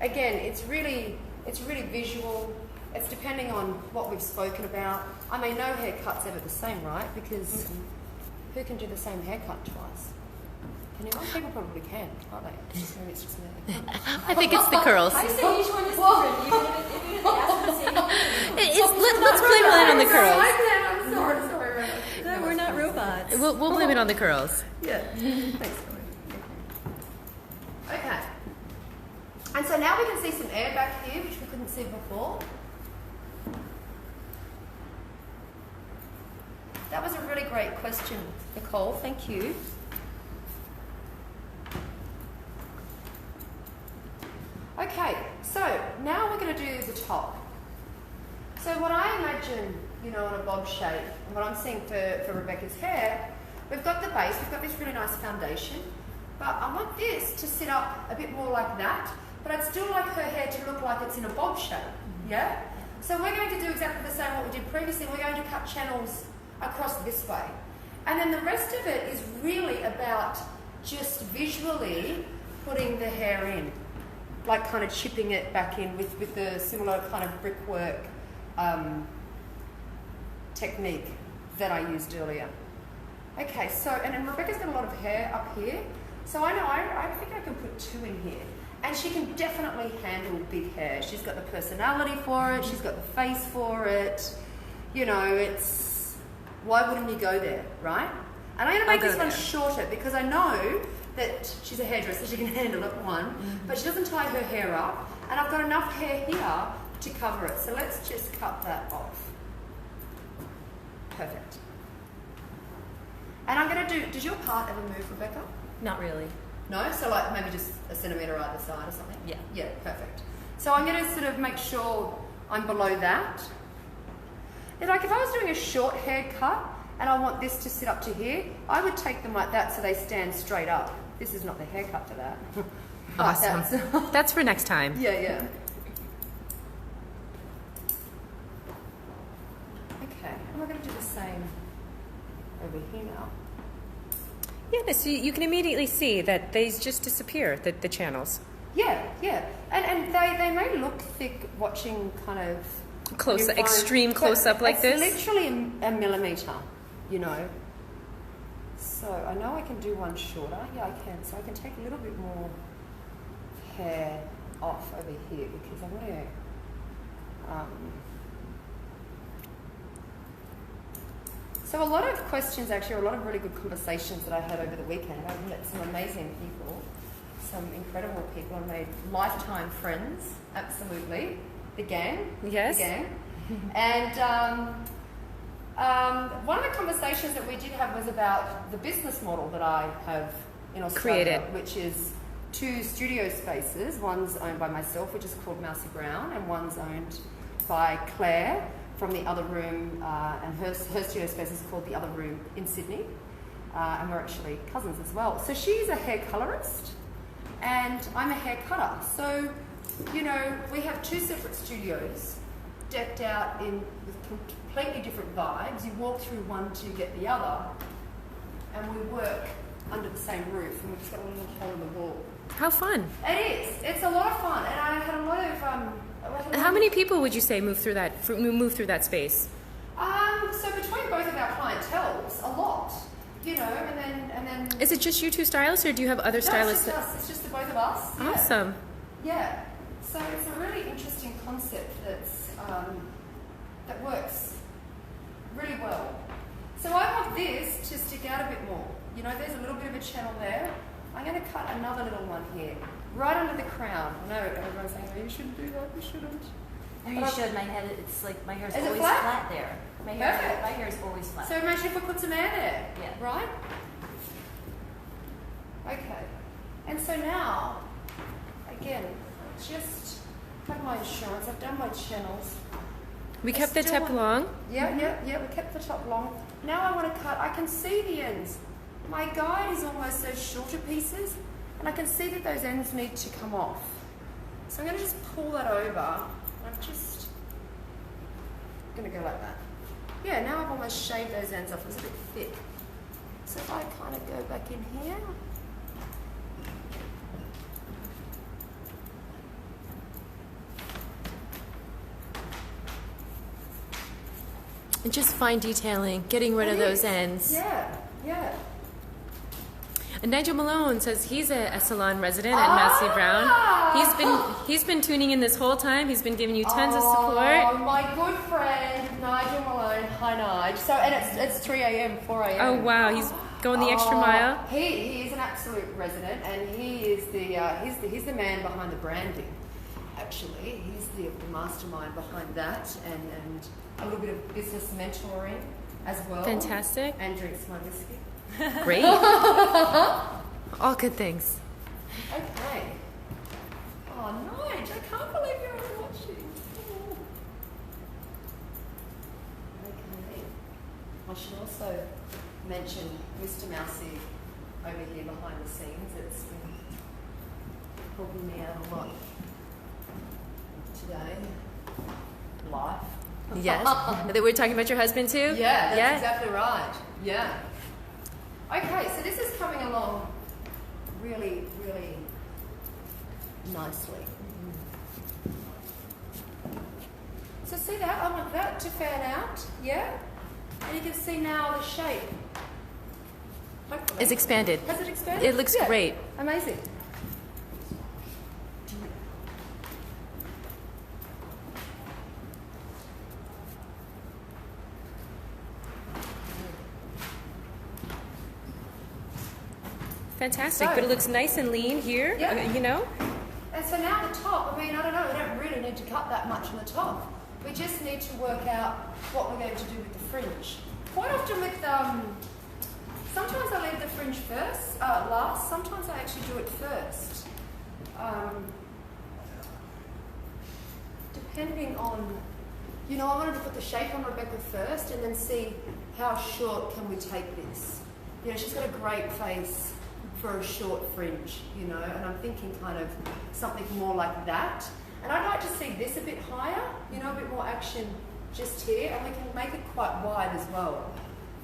Again, it's really visual. It's depending on what we've spoken about. I mean, no haircut's ever the same, right? Because who can do the same haircut twice? Anyone? People probably can, can't they? Maybe it's just me. I think it's the curls. I say each one is different. Even if they ask for the same thing. Let's blame it on the curls. I'm sorry. No, we're not robots. We'll blame it on the curls. Yeah. Thanks, Chloe. Okay. And so now we can see some air back here, which we couldn't see before. That was a really great question, Nicole. Thank you. Okay, so now we're going to do the top. So what I imagine, on a bob shape, and what I'm seeing for Rebecca's hair, we've got the base, we've got this really nice foundation, but I want this to sit up a bit more like that, but I'd still like her hair to look like it's in a bob shape, yeah? So we're going to do exactly the same what we did previously. We're going to cut channels across this way. And then the rest of it is really about just visually putting the hair in, like kind of chipping it back in with the similar kind of brickwork technique that I used earlier. Okay, so, and then Rebecca's got a lot of hair up here, so I know, I think I can put 2 in here. And she can definitely handle big hair. She's got the personality for it, she's got the face for it. It's, why wouldn't you go there, right? And I'm going to make this one shorter because I know that she's a hairdresser, she can handle it, but she doesn't tie her hair up, and I've got enough hair here to cover it. So let's just cut that off. Perfect. And I'm going to do, does your part ever move, Rebecca? Not really. No? So like maybe just a centimetre either side or something? Yeah. Yeah, perfect. So I'm going to sort of make sure I'm below that. And like if I was doing a short haircut and I want this to sit up to here, I would take them like that so they stand straight up. This is not the haircut for that. Awesome. That's for next time. Yeah, yeah. Okay, and we're going to do the same over here now. Yeah, so you can immediately see that they just disappear, the channels. Yeah, yeah. And they may look thick watching kind of... Close, your phone, extreme close-up like this? It's literally a millimetre, you know. So I know I can do one shorter. Yeah, I can. So I can take a little bit more hair off over here because I want to... So a lot of questions, actually, a lot of really good conversations that I had over the weekend. I've met some amazing people, some incredible people. I made lifetime friends, absolutely. The gang. Yes. The gang. And one of the conversations that we did have was about the business model that I have in Australia, created, which is 2 studio spaces. One's owned by myself, which is called Mousy Brown, and one's owned by Claire from the other room, and her studio space is called the other room in Sydney, and we're actually cousins as well. So she's a hair colorist, and I'm a hair cutter. So, you know, we have 2 separate studios decked out with completely different vibes. You walk through one to get the other, and we work under the same roof, and we've just got a little hole in the wall. How fun. It is. It's a lot of fun, and I had a lot of... How many people would you say move through that space? So between both of our clienteles, a lot, you know, and then. Is it just you 2 stylists, or do you have other stylists? No, it's just us. It's just the both of us. Yeah. Awesome. Yeah. So it's a really interesting concept that works really well. So I want this to stick out a bit more. You know, there's a little bit of a channel there. I'm going to cut another little one here, right under the crown. I know everyone's saying, oh, you shouldn't do that, you shouldn't. No, you should. My head, it's like my hair's Is it always flat? flat there. My hair is always flat. So imagine if we put some hair there, Yeah. right? Okay. And so now, again, just have my insurance. I've done my channels. We kept the tip long. Yeah, we kept the top long. Now I want to cut. I can see the ends. My guide is almost those shorter pieces, and I can see that those ends need to come off. So I'm going to just pull that over. I'm just going to go like that. Yeah, now I've almost shaved those ends off. It's a bit thick. So if I kind of go back in here. And just fine detailing, getting rid of those ends. Yeah. And Nigel Malone says he's a salon resident at Mousy Brown. He's been tuning in this whole time. He's been giving you tons of support. Oh, my good friend Nigel Malone. Hi, Nigel. So, and it's 3 a.m., 4 a.m. Oh wow, he's going the extra mile. He is an absolute resident, and he is he's the man behind the branding. Actually, he's the mastermind behind that, and a little bit of business mentoring as well. Fantastic. And drinks my whiskey. Great. All good things. Okay. Oh, Nigel, I can't believe you were watching. Okay. I should also mention Mr. Mousy over here behind the scenes. It's been helping me out a lot today. Life. Yes. We're talking about your husband too? Yeah, that's exactly right. Yeah. Okay, so this is coming along really, really nicely. So see that? I want that to fan out, yeah? And you can see now the shape. Hopefully. It's expanded. Has it expanded? It looks great. Amazing. Fantastic, So- but it looks nice and lean here, Yeah. you know? And so now the top, I mean, I don't know, we don't really need to cut that much on the top. We just need to work out what we're going to do with the fringe. Quite often with, sometimes I leave the fringe last, sometimes I actually do it first. Depending on, you know, I wanted to put the shape on Rebecca first and then see how short can we take this. You know, she's got a great face for a short fringe, you know, and I'm thinking kind of something more like that. And I'd like to see this a bit higher, you know, a bit more action just here, and we can make it quite wide as well.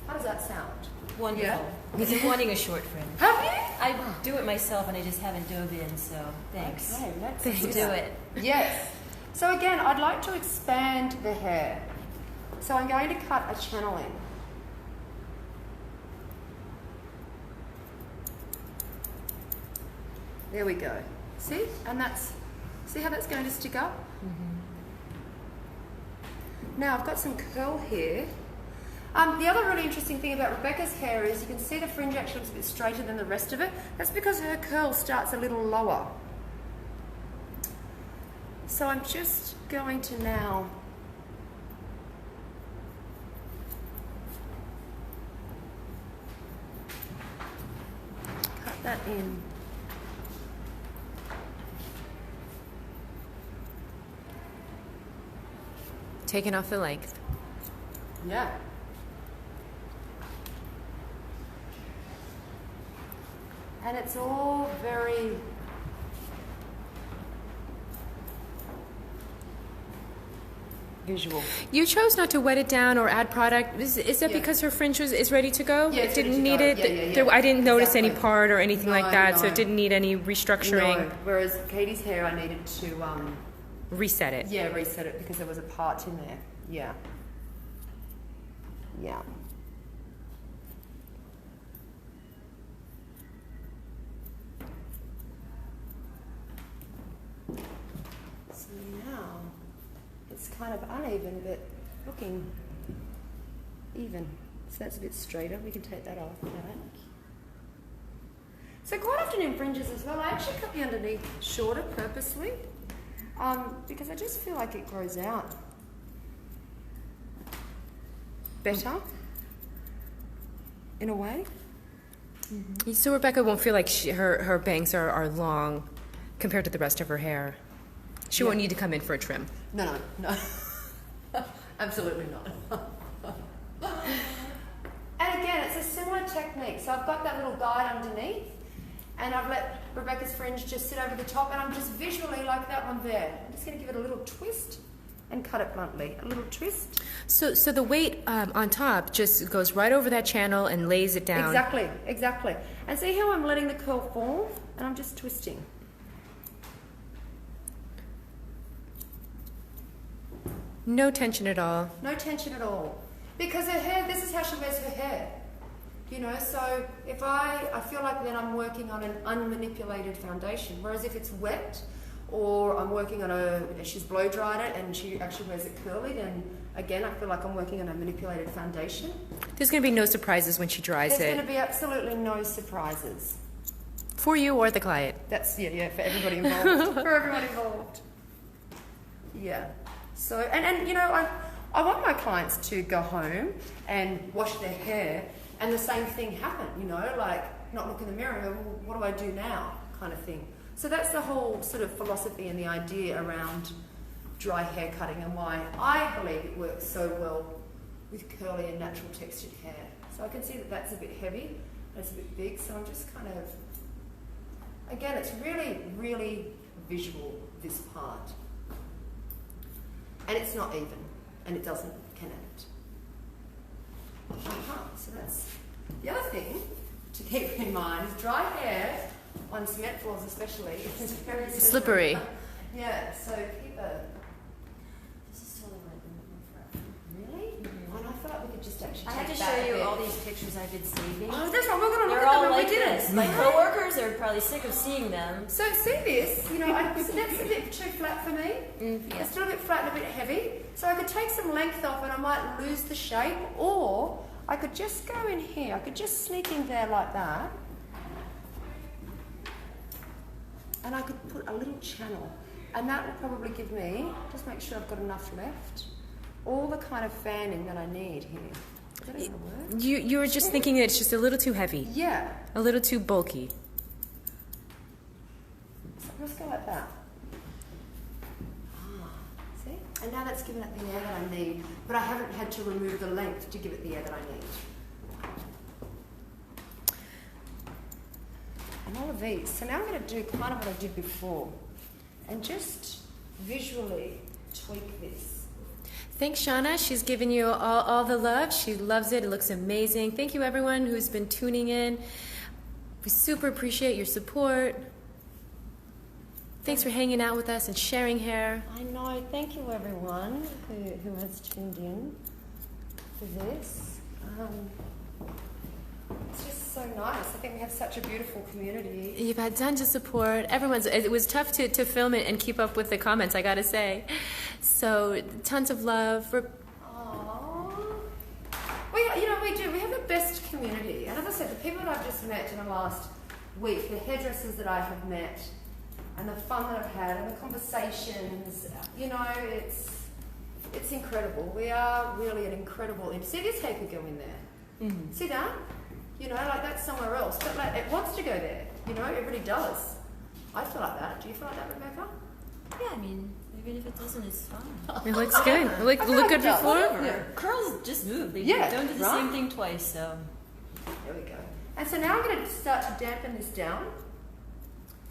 How does that sound? Wonderful. Yeah? Because I'm wanting a short fringe. Have you? I do it myself and I just haven't dove in, so thanks. Okay, let's Do it. Yes. So again, I'd like to expand the hair. So I'm going to cut a channeling. There we go. See? And see how that's going to stick up? Mm-hmm. Now I've got some curl here. The other really interesting thing about Rebecca's hair is you can see the fringe actually looks a bit straighter than the rest of it. That's because her curl starts a little lower. So I'm just going to now cut that in. Taking off the length. Yeah. And it's all very visual. You chose not to wet it down or add product. Is that because her fringe is ready to go? Yeah, it it's didn't ready to need go. it. Yeah. I didn't notice any Exactly. part or anything like that, so No. it didn't need any restructuring. No. Whereas Katie's hair, I needed to Reset it. reset it because there was a part in there. Yeah. Yeah. So now it's kind of uneven but looking even. So that's a bit straighter. We can take that off now. So quite often in fringes as well, I actually cut the underneath shorter purposely because I just feel like it grows out better in a way. Mm-hmm. So Rebecca won't feel like her bangs are long compared to the rest of her hair. She won't need to come in for a trim. No. Absolutely not. And again, it's a similar technique. So I've got that little guide underneath and I've let Rebecca's fringe just sit over the top and I'm just visually like that one there. I'm just going to give it a little twist and cut it bluntly. A little twist. So the weight on top just goes right over that channel and lays it down. Exactly. And see how I'm letting the curl form and I'm just twisting. No tension at all. No tension at all. Because her hair, this is how she wears her hair. You know, so if I feel like then I'm working on an unmanipulated foundation. Whereas if it's wet or I'm working on she's blow dried it and she actually wears it curly, then again, I feel like I'm working on a manipulated foundation. There's going to be no surprises when she dries There's it. going to be absolutely no surprises. For you or the client. That's, for everybody involved. For everyone involved. Yeah. So, and you know, I want my clients to go home and wash their hair and the same thing happen, you know, like not look in the mirror and go, well, what do I do now kind of thing. So that's the whole sort of philosophy and the idea around dry hair cutting and why I believe it works so well with curly and natural textured hair. So I can see that that's a bit heavy, that's a bit big, so I'm just kind of, again, it's really, really visual, this part. And it's not even, and it doesn't connect. So that's the other thing to keep in mind is dry hair on cement floors especially is very Slippery. Yeah, so keep a... This is totally really? Mm-hmm. And I feel like we could just actually I take had to that show a you bit. all these pictures I've been saving. Oh, that's right, we're going to look They're at all them when like we did this. it. My coworkers are probably sick of seeing them. So see this, you know, so that's a bit too flat for me. Yeah. It's still a bit flat and a bit heavy. So I could take some length off and I might lose the shape, or I could just go in here. I could just sneak in there like that. And I could put a little channel. And that will probably give me, just make sure I've got enough left, all the kind of fanning that I need here. Is that even a word? You were just thinking that it's just a little too heavy. Yeah. A little too bulky. So just go like that. See? And now that's given it the air that I need, but I haven't had to remove the length to give it the air that I need. And all of these. So now I'm going to do kind of what I did before and just visually tweak this. Thanks, Shauna. She's given you all the love. She loves it. It looks amazing. Thank you, everyone who's been tuning in. We super appreciate your support. Thanks for hanging out with us and sharing hair. I know. Thank you, everyone who has tuned in for this. It's just so nice. I think we have such a beautiful community. You've had tons of support. It was tough to film it and keep up with the comments, I gotta say. So, tons of love. Aww. We do. We have the best community. And as I said, the people that I've just met in the last week, the hairdressers that I have met, and the fun that I've had, and the conversations, it's incredible. We are really an incredible... See, this hair could go in there. Mm-hmm. See that? That's somewhere else. But it wants to go there. It really does. I feel like that. Do you feel like that, Rebecca? Yeah, I mean, even if it doesn't, it's fine. It looks good. Look good before. Yeah. Curls just move. They don't do the same thing twice, so... There we go. And so now I'm going to start to dampen this down.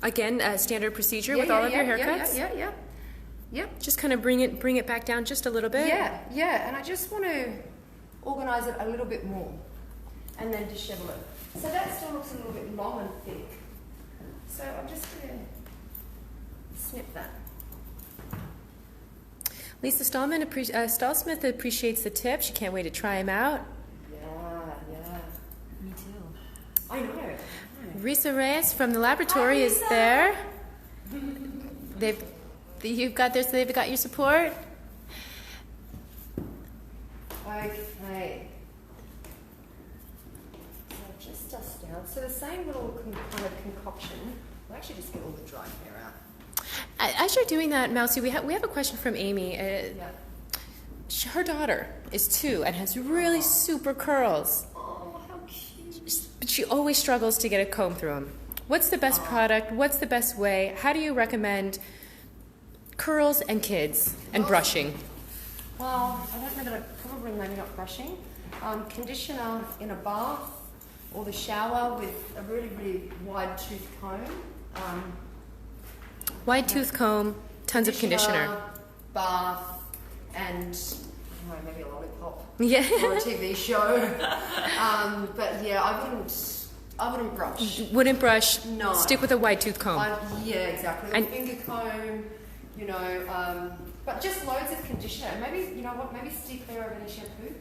Again, standard procedure with all of your haircuts? Yep. Just kind of bring it back down just a little bit? Yeah. And I just want to organise it a little bit more. And then dishevel it. So that still looks a little bit long and thick. So I'm just going to snip that. Lisa Stallsmith appreciates the tip. She can't wait to try them out. Yeah. Me too. I know. Risa Reyes from the laboratory is there. They've got your support. Okay. So just dust down. So the same little kind of concoction. We'll actually just get all the dry hair out. As you're doing that, Mousy, we have a question from Amy. Her daughter is 2 and has really super curls. Oh, how cute. But she always struggles to get a comb through them. What's the best product? What's the best way? How do you recommend curls and kids and brushing? Well, I don't know that probably maybe not brushing. Conditioner in a bath or the shower with a really, really wide tooth comb. Wide tooth comb, tons of conditioner. Bath, and maybe a lollipop. Yeah. Or a TV show. But yeah, I wouldn't brush. Wouldn't brush. No. Stick with a wide tooth comb. Yeah, exactly. A finger comb, but just loads of conditioner. Maybe, maybe steer clear of any shampoo.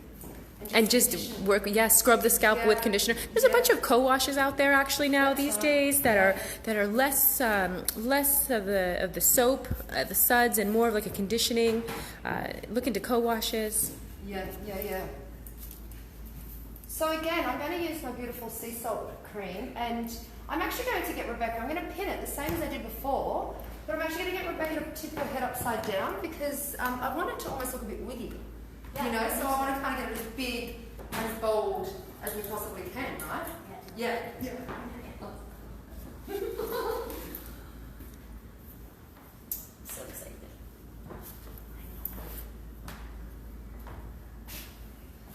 And just scrub the scalp with conditioner. There's a bunch of co-washes out there actually now these days that are less of the soap, the suds, and more of like a conditioning. Look into co-washes. Yeah. So again, I'm going to use my beautiful sea salt cream, and I'm actually going to get Rebecca. I'm going to pin it the same as I did before, but I'm actually going to get Rebecca to tip her head upside down because I want it to almost look a bit wiggy. So I want to kind of get it as big and as bold as we possibly can, right? Yeah. So excited.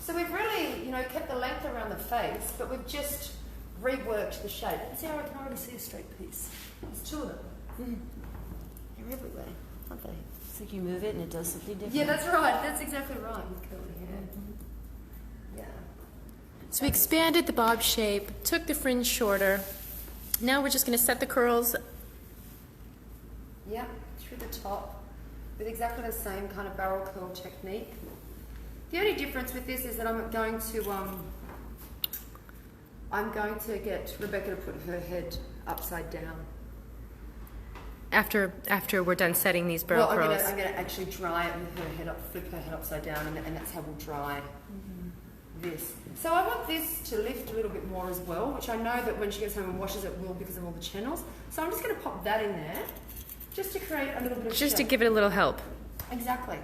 So we've really, kept the length around the face, but we've just reworked the shape. See how I can already see a straight piece? There's 2 of them. They're everywhere, aren't they? It's like you move it and it does something different. Yeah, that's right. That's exactly right. With curly hair. Yeah. So we expanded the bob shape, took the fringe shorter. Now we're just going to set the curls. Yeah, through the top with exactly the same kind of barrel curl technique. The only difference with this is that I'm going to get Rebecca to put her head upside down. After we're done setting these barrel curls. I'm going to actually dry it with her head up, flip her head upside down, and that's how we'll dry this. So I want this to lift a little bit more as well, which I know that when she goes home and washes it will because of all the channels. So I'm just going to pop that in there, just to create a little bit of just shape. to give it a little help. Exactly.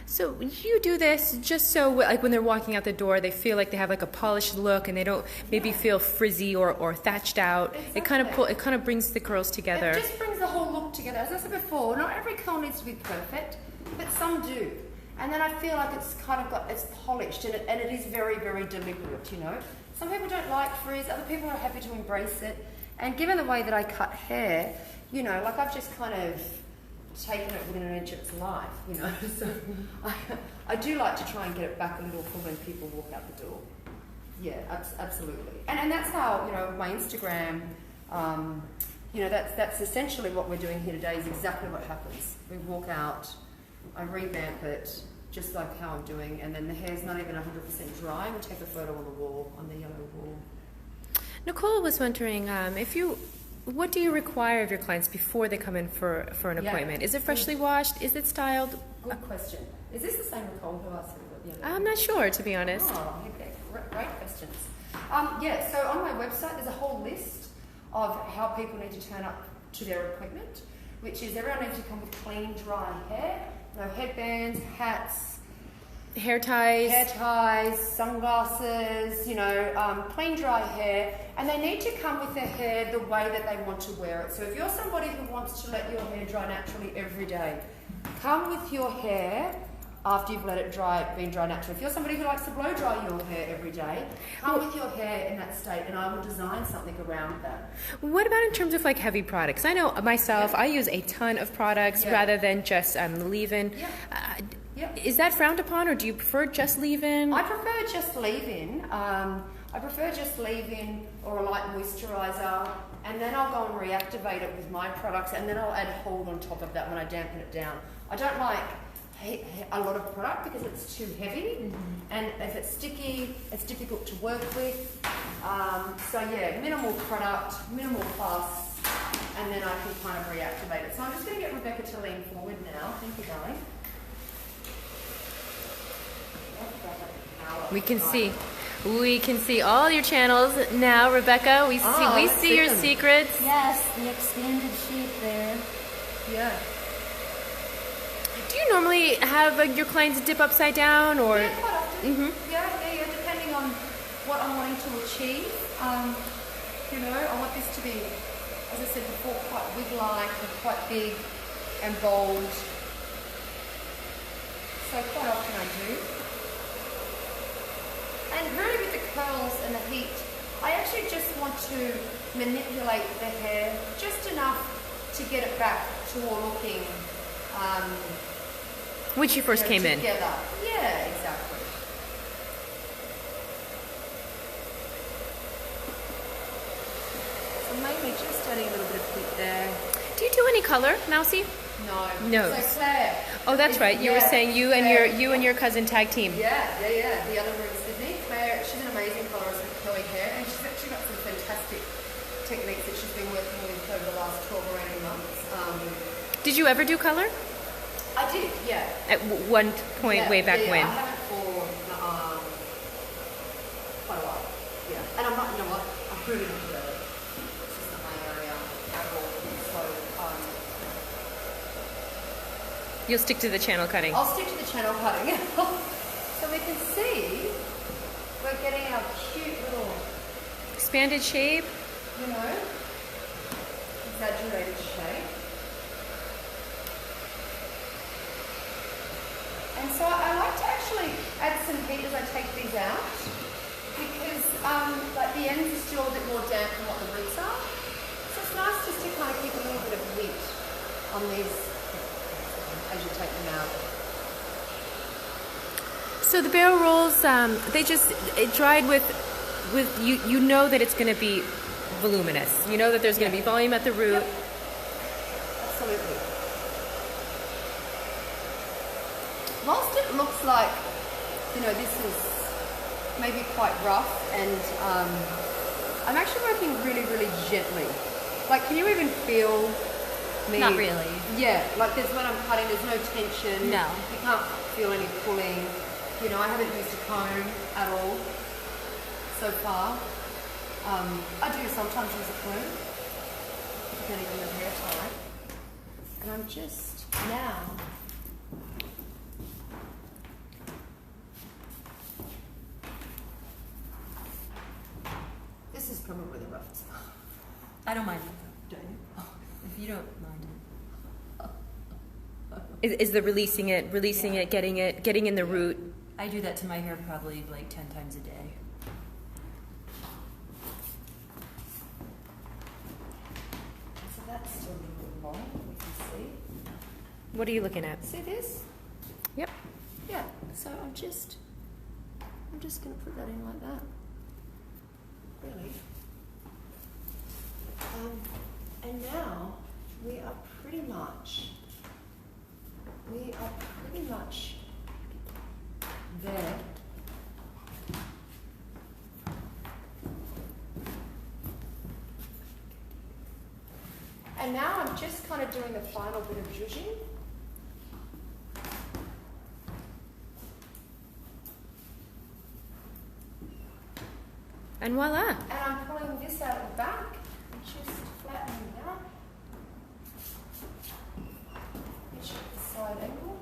So you do this just so, like, when they're walking out the door, they feel like they have like a polished look, and they don't maybe feel frizzy or thatched out. Exactly. It kind of brings the curls together. It just brings the whole look together. As I said before, not every curl needs to be perfect, but some do. And then I feel like it's kind of it's polished, and it is very, very deliberate, you know. Some people don't like frizz, other people are happy to embrace it. And given the way that I cut hair, you know, like I've just kind of taken it within an inch of its life, you know. So I do like to try and get it back a little for when people walk out the door. Yeah, absolutely. And that's how, you know, my Instagram, you know, that's essentially what we're doing here today is exactly what happens. We walk out, I revamp it, just like how I'm doing, and then the hair's not even 100% dry, and we take a photo on the wall, on the yellow wall. Nicole was wondering what do you require of your clients before they come in for an appointment? Is it freshly washed? Is it styled? Good question. Is this the same Nicole who asked me the other I'm not sure, to be honest. Oh, okay. Great questions. Yeah, so on my website there's a whole list of how people need to turn up to their appointment, which is everyone needs to come with clean, dry hair, no headbands, hats, Hair ties, sunglasses, you know, plain dry hair, and they need to come with their hair the way that they want to wear it. So if you're somebody who wants to let your hair dry naturally every day, come with your hair after you've let it been dry naturally. If you're somebody who likes to blow dry your hair every day, come with your hair in that state, and I will design something around that. What about in terms of like heavy products? I know myself, I use a ton of products rather than just leave-in. Is that frowned upon, or do you prefer just leave-in? I prefer just leave-in. I prefer just leave-in or a light moisturiser, and then I'll go and reactivate it with my products, and then I'll add hold on top of that when I dampen it down. I don't like a lot of product because it's too heavy, and if it's sticky, it's difficult to work with. So yeah, minimal product, minimal fuss, and then I can kind of reactivate it. So I'm just going to get Rebecca to lean forward now. Thank you, darling. We can see all your channels now, Rebecca. We see your secrets. Yes, the expanded sheet there. Yeah. Do you normally have your clients dip upside down, or? Yeah, quite often. Yeah, depending on what I'm wanting to achieve. You know, I want this to be, as I said before, quite wig-like and quite big and bold. So quite often I do. And really with the curls and the heat, I actually just want to manipulate the hair just enough to get it back to looking when she first came in. Together. Yeah, exactly. So mainly just adding a little bit of heat there. Do you do any color, Mousy? No. So Claire. Oh, that's right. You were saying you and your cousin tag team. Yeah. The other one in Sydney, Claire. She's an amazing colorist with curly hair, and she's actually got some fantastic techniques that she's been working with over the last 12 or 18 months. Did you ever do color? I did, yeah. At one point, way back when. I haven't for quite a while. Yeah, and I'm not. You know what? I'm really not good at it. It's just not my area at all. So you'll stick to the channel cutting. I'll stick to the channel cutting. So we can see we're getting our cute little expanded shape. You know, exaggerated shape. And so I like to actually add some heat as I take these out because like the ends are still a bit more damp than what the roots are. So it's nice just to kind of keep a little bit of heat on these as you take them out. So the barrel rolls, it dried with you know that it's going to be voluminous. You know that there's going to be volume at the root. Yep. Absolutely. Whilst it looks like, you know, this is maybe quite rough, and I'm actually working really, really gently. Like, can you even feel me? Not really. Yeah, like when I'm cutting, there's no tension. No. You can't feel any pulling. You know, I haven't used a comb at all so far. I do sometimes use a comb, depending on the hair type. And I'm just now don't mind Is the releasing it, getting in the root. I do that to my hair probably like 10 times a day. So that's still a little bit long, we can see. What are you looking at? See this? Yep. Yeah, so I'm just going to put that in like that. Really. And now we are pretty much there. And now I'm just kind of doing the final bit of zhuzhing. And voila. And I'm pulling this out of the back and just flattening that. Finish at the side angle.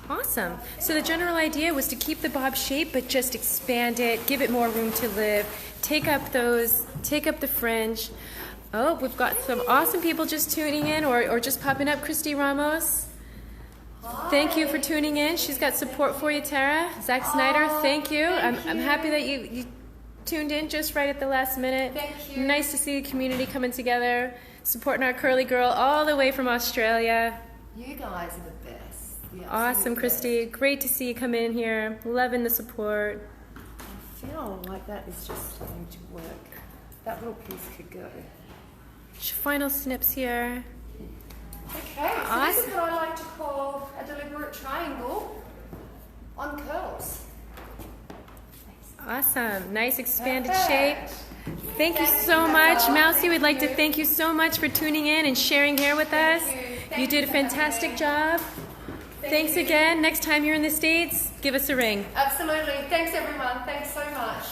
Awesome. So the general idea was to keep the bob shape, but just expand it, give it more room to live, take up the fringe. Oh, we've got some awesome people just tuning in or just popping up. Christy Ramos. Hi. Thank you for tuning in. She's got support for you, Tara. Zach Snyder, thank you. I'm happy that you tuned in just right at the last minute. Thank you. Nice to see the community coming together, supporting our curly girl all the way from Australia. You guys are the best. The Awesome, absolute Christy. best. Great to see you come in here. Loving the support. I feel like that is just starting to work. That little piece could go. Final snips here. Okay, so Awesome. this is what I like to call a deliberate triangle on curls. Awesome. Nice expanded Perfect. shape. Thank you so much. Mousy, we'd like to thank you so much for tuning in and sharing hair with us. You did a fantastic job. Thanks again. Next time you're in the States, give us a ring. Absolutely. Thanks everyone. Thanks so much.